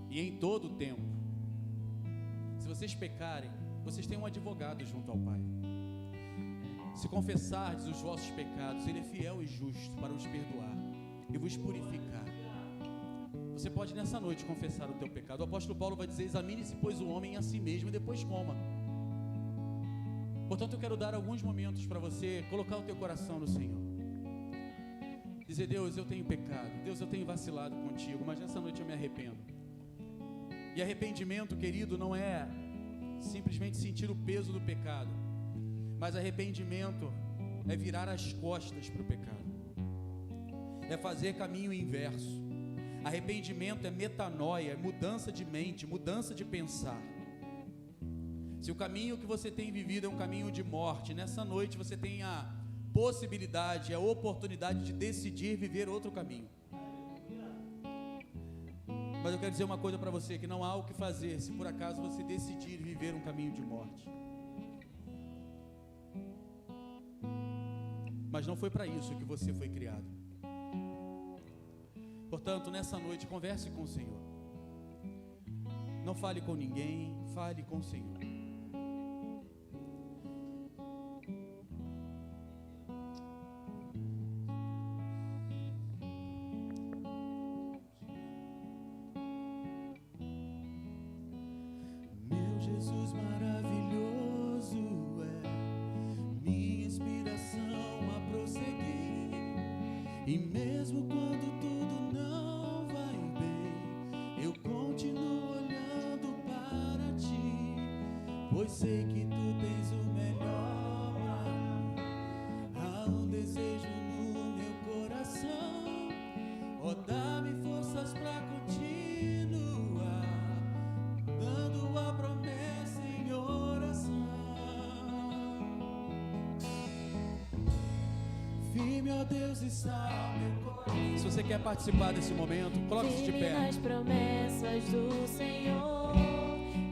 e em todo o tempo. Se vocês pecarem, vocês têm um advogado junto ao Pai. Se confessardes os vossos pecados, Ele é fiel e justo para os perdoar e vos purificar. Você pode nessa noite confessar o teu pecado. O apóstolo Paulo vai dizer: examine-se, pois, o homem a si mesmo e depois coma. Portanto, eu quero dar alguns momentos para você colocar o teu coração no Senhor. Dizer: Deus, eu tenho pecado. Deus, eu tenho vacilado contigo, mas nessa noite eu me arrependo. E arrependimento, querido, não é simplesmente sentir o peso do pecado, mas arrependimento é virar as costas para o pecado, é fazer caminho inverso. Arrependimento é metanoia, é mudança de mente, mudança de pensar. Se o caminho que você tem vivido é um caminho de morte, nessa noite você tem a possibilidade, a oportunidade de decidir viver outro caminho. Mas eu quero dizer uma coisa para você, que não há o que fazer se por acaso você decidir viver um caminho de morte. Mas não foi para isso que você foi criado. Portanto, nessa noite, converse com o Senhor. Não fale com ninguém, fale com o Senhor. Meu Jesus maravilhoso é minha inspiração a prosseguir. E mesmo quando tudo não vai bem, eu continuo olhando para ti, pois sei que tu tens o melhor pra mim. Há um desejo no meu coração, ó, dá-me forças pra continuar, dando a promessa em oração. Firme, ó Deus, está meu coração. Se você quer participar desse momento, coloque-se de pé. Nas promessas do Senhor,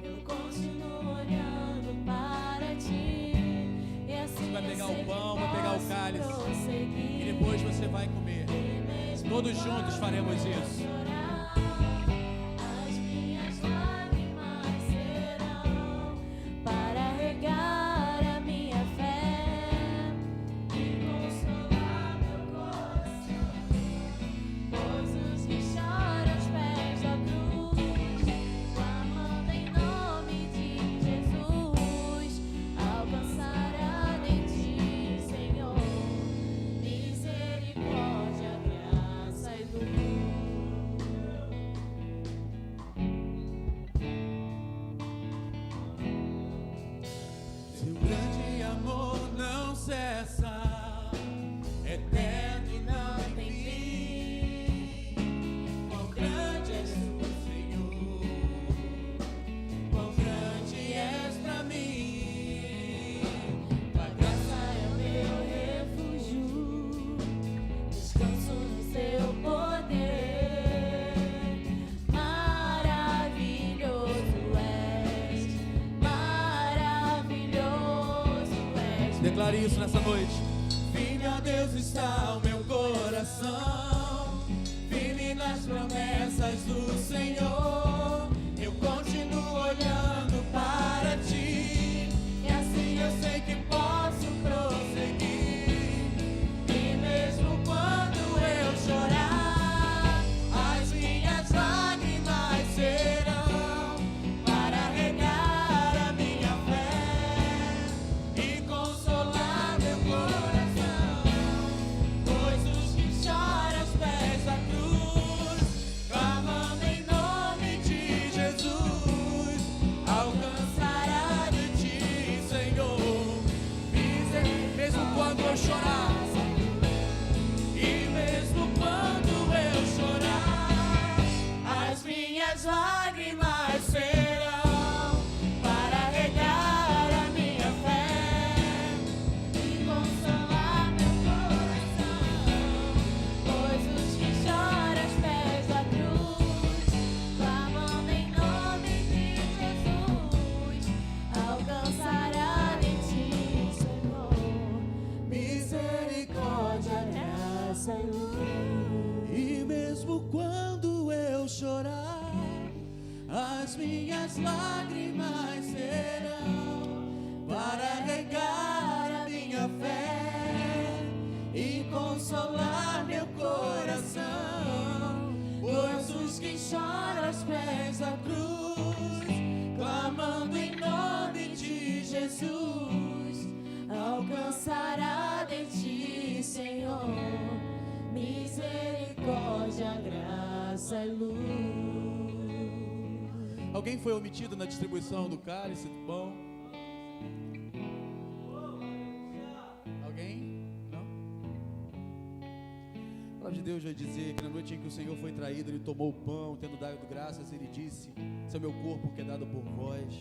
eu continuo olhando para ti. E assim Você vai pegar o pão, vai vai pegar o cálice, e depois você vai comer. Todos juntos faremos isso. As minhas lágrimas serão para regar a minha fé e consolar meu coração. Pois os que choram aos pés da cruz, clamando em nome de Jesus, alcançará em ti, Senhor, misericórdia, graça e luz. Seu grande amor não cessa, eterno e não tem fim. Quão grande és tu, Senhor, quão grande és pra mim. Tua graça É o meu refúgio, descanso no seu poder. Maravilhoso és, maravilhoso és. Declare isso nessa noite. Firme, ó Deus, está o meu coração, firme nas promessas do Senhor. Eu continuo olhando para ti, e assim eu sei que posso prosseguir. E mesmo quando eu chorar, as minhas lágrimas serão para regar a minha fé e consolar meu coração. Pois os que choram aos graça e luz. E mesmo quando eu chorar, as minhas lágrimas serão para regar a minha fé e consolar meu coração. Pois os que choram aos pés da cruz, clamando em nome de Jesus, alcançará de ti, Senhor, misericórdia, graça e luz. Alguém foi omitido na distribuição do cálice, do pão? Alguém? Não? A palavra de Deus vai dizer que na noite em que o Senhor foi traído, Ele tomou o pão, tendo dado graças, Ele disse: esse é o meu corpo que é dado por vós.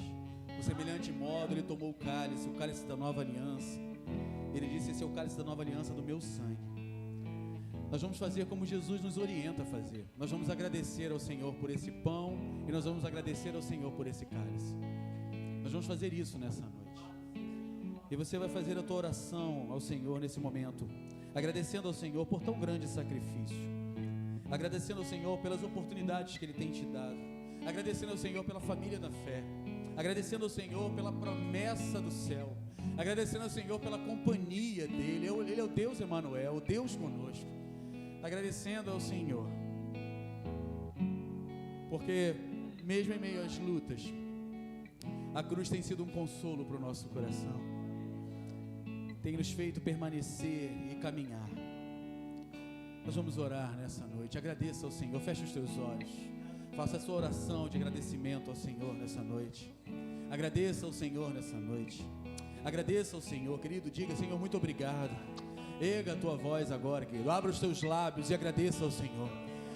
Por semelhante modo, Ele tomou o cálice da nova aliança. Ele disse: esse é o cálice da nova aliança do meu sangue. Nós vamos fazer como Jesus nos orienta a fazer. Nós vamos agradecer ao Senhor por esse pão e nós vamos agradecer ao Senhor por esse cálice. Nós vamos fazer isso nessa noite. E você vai fazer a tua oração ao Senhor nesse momento, agradecendo ao Senhor por tão grande sacrifício, agradecendo ao Senhor pelas oportunidades que Ele tem te dado, agradecendo ao Senhor pela família da fé, agradecendo ao Senhor pela promessa do céu, agradecendo ao Senhor pela companhia dEle. Ele é o Deus Emanuel, o Deus conosco. Agradecendo ao Senhor, porque mesmo em meio às lutas, a cruz tem sido um consolo para o nosso coração, tem nos feito permanecer e caminhar. Nós vamos orar nessa noite. Agradeça ao Senhor, feche os teus olhos, faça a sua oração de agradecimento ao Senhor nessa noite. Agradeça ao Senhor nessa noite, agradeça ao Senhor, querido. Diga: Senhor, muito obrigado. Erga a tua voz agora, querido. Abra os teus lábios e agradeça ao Senhor.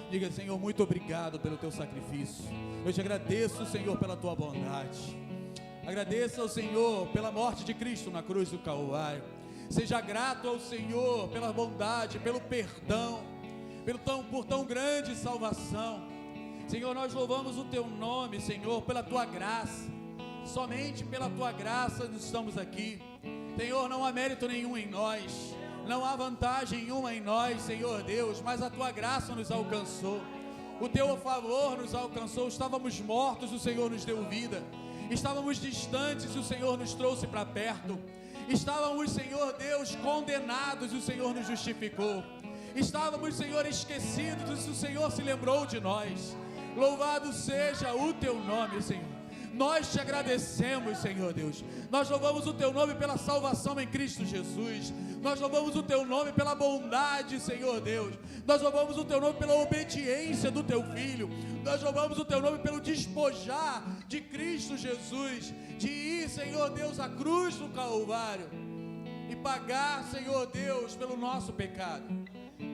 Diga: Senhor, muito obrigado pelo teu sacrifício. Eu te agradeço, Senhor, pela tua bondade. Agradeça ao Senhor pela morte de Cristo na cruz do Calvário. Seja grato ao Senhor pela bondade, pelo perdão, por tão grande salvação. Senhor, nós louvamos o teu nome, Senhor, pela tua graça. Somente pela tua graça nós estamos aqui. Senhor, não há mérito nenhum em nós, não há vantagem nenhuma em nós, Senhor Deus, mas a tua graça nos alcançou, o teu favor nos alcançou. Estávamos mortos, o Senhor nos deu vida. Estávamos distantes, o Senhor nos trouxe para perto. Estávamos, Senhor Deus, condenados, o Senhor nos justificou. Estávamos, Senhor, esquecidos, o Senhor se lembrou de nós. Louvado seja o teu nome, Senhor. Nós te agradecemos, Senhor Deus. Nós louvamos o teu nome pela salvação em Cristo Jesus. Nós louvamos o teu nome pela bondade, Senhor Deus. Nós louvamos o teu nome pela obediência do teu Filho. Nós louvamos o teu nome pelo despojar de Cristo Jesus, de ir, Senhor Deus, à cruz do Calvário e pagar, Senhor Deus, pelo nosso pecado.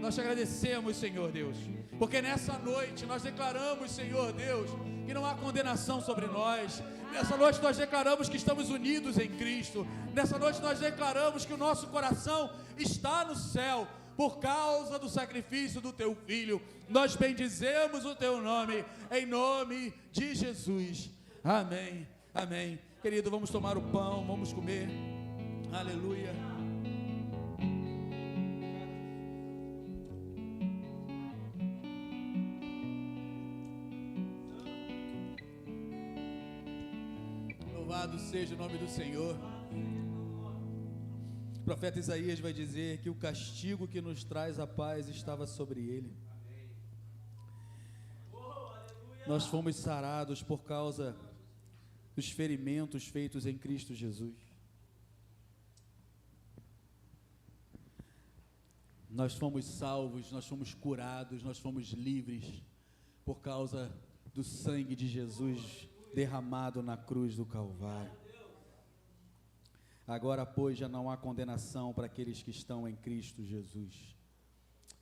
Nós te agradecemos, Senhor Deus, porque nessa noite nós declaramos, Senhor Deus, que não há condenação sobre nós. Nessa noite nós declaramos que estamos unidos em Cristo. Nessa noite nós declaramos que o nosso coração está no céu por causa do sacrifício do teu Filho. Nós bendizemos o teu nome, em nome de Jesus. Amém, amém. Querido, vamos tomar o pão, vamos comer. Aleluia. Louvado seja o nome do Senhor. O profeta Isaías vai dizer que o castigo que nos traz a paz estava sobre ele. Nós fomos sarados por causa dos ferimentos feitos em Cristo Jesus. Nós fomos salvos, nós fomos curados, nós fomos livres por causa do sangue de Jesus derramado na cruz do Calvário. Agora, pois, já não há condenação para aqueles que estão em Cristo Jesus.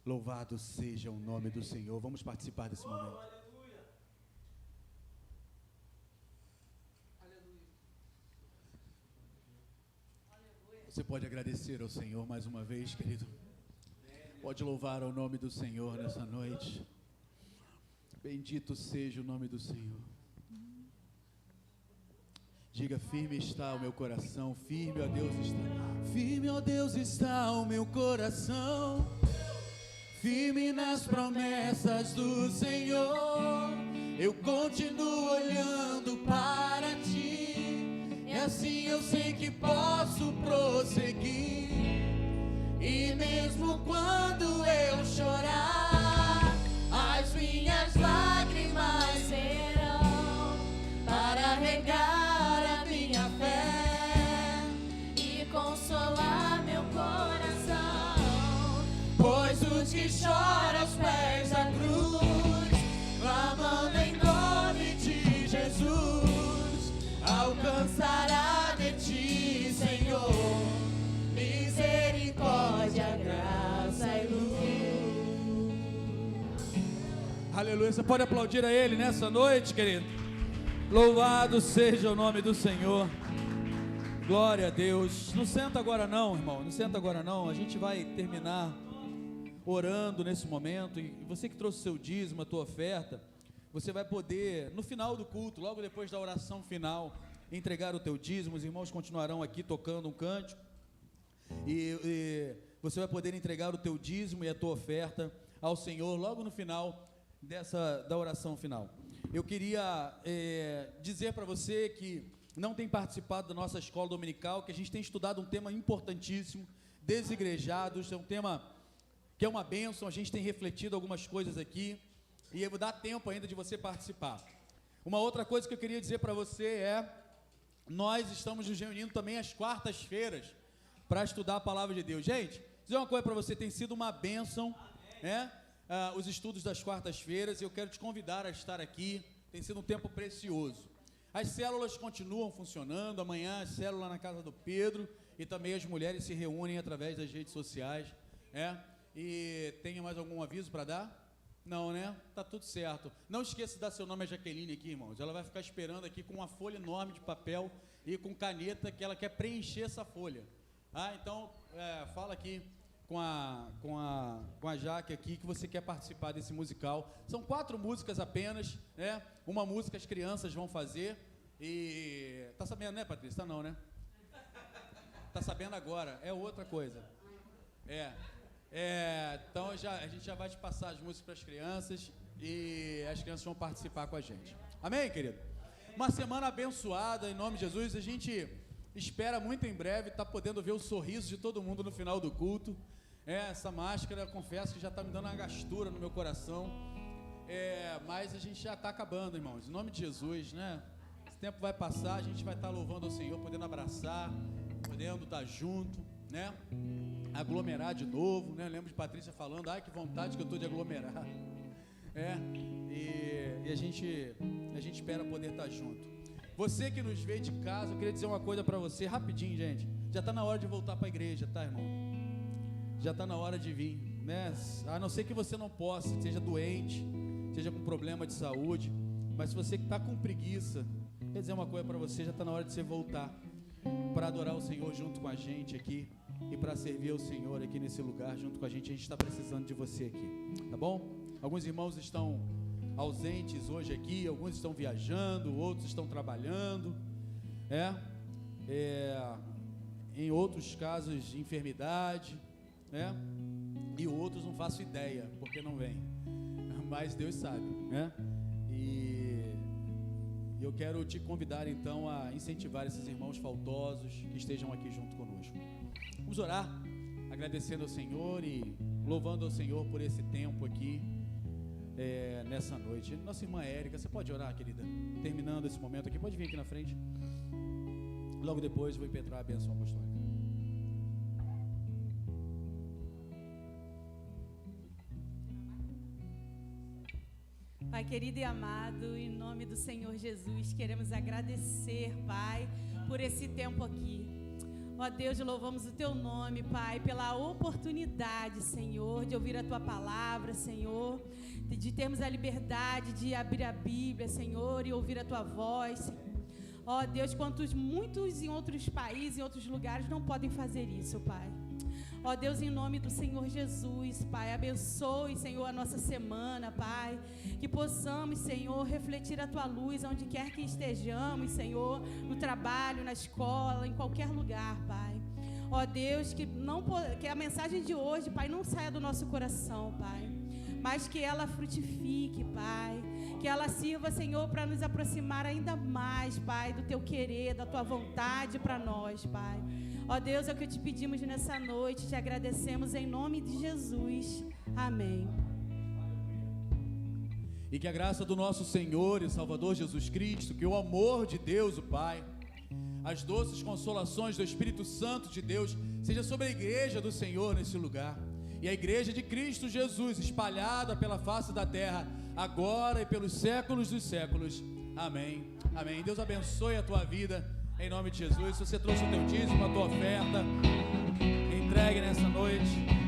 Louvado seja o nome do Senhor. Vamos participar desse momento. Você pode agradecer ao Senhor mais uma vez, querido. Pode louvar ao nome do Senhor nessa noite. Bendito seja o nome do Senhor. Diga: firme está o meu coração, firme, ó Deus, está. Firme, ó Deus, está o meu coração. firme nas promessas do Senhor. Eu continuo olhando para ti, e assim eu sei que posso prosseguir. E mesmo quando eu chorar, as minhas lágrimas serão para regar a minha fé e consolar meu coração. Pois os que choram aos pés da cruz, clamando em nome de Jesus, alcançará de ti, Senhor, misericórdia, graça e luz. Aleluia. Você pode aplaudir a Ele nessa noite, querido? Louvado seja o nome do Senhor. Glória a Deus. Não senta agora não, irmão. Não senta agora não. A gente vai terminar orando nesse momento. E você que trouxe o seu dízimo, a tua oferta, você vai poder, no final do culto, logo depois da oração final, entregar o teu dízimo. Os irmãos continuarão aqui tocando um cântico. E você vai poder entregar o teu dízimo e a tua oferta ao Senhor logo no final da oração final. Eu queria dizer para você que não tem participado da nossa escola dominical, que a gente tem estudado um tema importantíssimo, desigrejados, é um tema que é uma bênção. A gente tem refletido algumas coisas aqui, e eu vou dar tempo ainda de você participar. Uma outra coisa que eu queria dizer para você é, nós estamos nos reunindo também às quartas-feiras, para estudar a palavra de Deus. Gente, dizer uma coisa para você, tem sido uma bênção, né? Os estudos das quartas-feiras, eu quero te convidar a estar aqui, tem sido um tempo precioso. As células continuam funcionando, amanhã a célula na casa do Pedro, e também as mulheres se reúnem através das redes sociais, e tem mais algum aviso para dar? Não, né? Tá tudo certo. Não esqueça de dar seu nome a Jaqueline aqui, irmãos, ela vai ficar esperando aqui com uma folha enorme de papel e com caneta, que ela quer preencher essa folha. Então, fala aqui com a Jaque aqui que você quer participar desse musical. São 4 músicas apenas, né? Uma música as crianças vão fazer. E tá sabendo, né, Patrícia? Tá não, né? Tá sabendo agora, é outra coisa. Então a gente já vai te passar as músicas para as crianças e as crianças vão participar com a gente. Amém, querido? Uma semana abençoada em nome de Jesus. A gente espera muito em breve estar podendo ver o sorriso de todo mundo no final do culto. Essa máscara, eu confesso que já está me dando uma gastura no meu coração. Mas a gente já está acabando, irmãos. Em nome de Jesus, né? Esse tempo vai passar, a gente vai estar louvando ao Senhor, podendo abraçar, podendo estar junto, né? Aglomerar de novo, né? Eu lembro de Patrícia falando, que vontade que eu estou de aglomerar. E a gente espera poder estar junto. Você que nos vê de casa, eu queria dizer uma coisa para você, rapidinho, gente. Já está na hora de voltar para a igreja, tá, irmão? Já está na hora de vir, né? A não ser que você não possa, seja doente, seja com problema de saúde, mas se você que está com preguiça, quer dizer uma coisa para você, já está na hora de você voltar para adorar o Senhor junto com a gente aqui e para servir ao Senhor aqui nesse lugar junto com a gente está precisando de você aqui, tá bom? Alguns irmãos estão ausentes hoje aqui, alguns estão viajando, outros estão trabalhando, em outros casos de enfermidade, e outros não faço ideia, porque não vem, mas Deus sabe, e eu quero te convidar então a incentivar esses irmãos faltosos que estejam aqui junto conosco. Vamos orar, agradecendo ao Senhor e louvando ao Senhor por esse tempo aqui, nessa noite. Nossa irmã Érica, você pode orar, querida? Terminando esse momento aqui, pode vir aqui na frente. Logo depois vou impetrar a bênção apostólica. Pai querido e amado, em nome do Senhor Jesus, queremos agradecer, Pai, por esse tempo aqui. Ó Deus, louvamos o Teu nome, Pai, pela oportunidade, Senhor, de ouvir a Tua palavra, Senhor, de termos a liberdade de abrir a Bíblia, Senhor, e ouvir a Tua voz. Ó Deus, muitos em outros países, em outros lugares não podem fazer isso, Pai. Ó Deus, em nome do Senhor Jesus, Pai, abençoe, Senhor, a nossa semana, Pai, que possamos, Senhor, refletir a Tua luz onde quer que estejamos, Senhor, no trabalho, na escola, em qualquer lugar, Pai. Ó Deus, que a mensagem de hoje, Pai, não saia do nosso coração, Pai, mas que ela frutifique, Pai, que ela sirva, Senhor, para nos aproximar ainda mais, Pai, do Teu querer, da Tua vontade para nós, Pai. Ó Deus, é o que te pedimos nessa noite, te agradecemos em nome de Jesus. Amém. E que a graça do nosso Senhor e Salvador Jesus Cristo, que o amor de Deus, o Pai, as doces consolações do Espírito Santo de Deus, seja sobre a igreja do Senhor nesse lugar. E a igreja de Cristo Jesus, espalhada pela face da terra, agora e pelos séculos dos séculos. Amém. Amém. Deus abençoe a tua vida, em nome de Jesus. Se você trouxe o teu dízimo, a tua oferta, entregue nessa noite.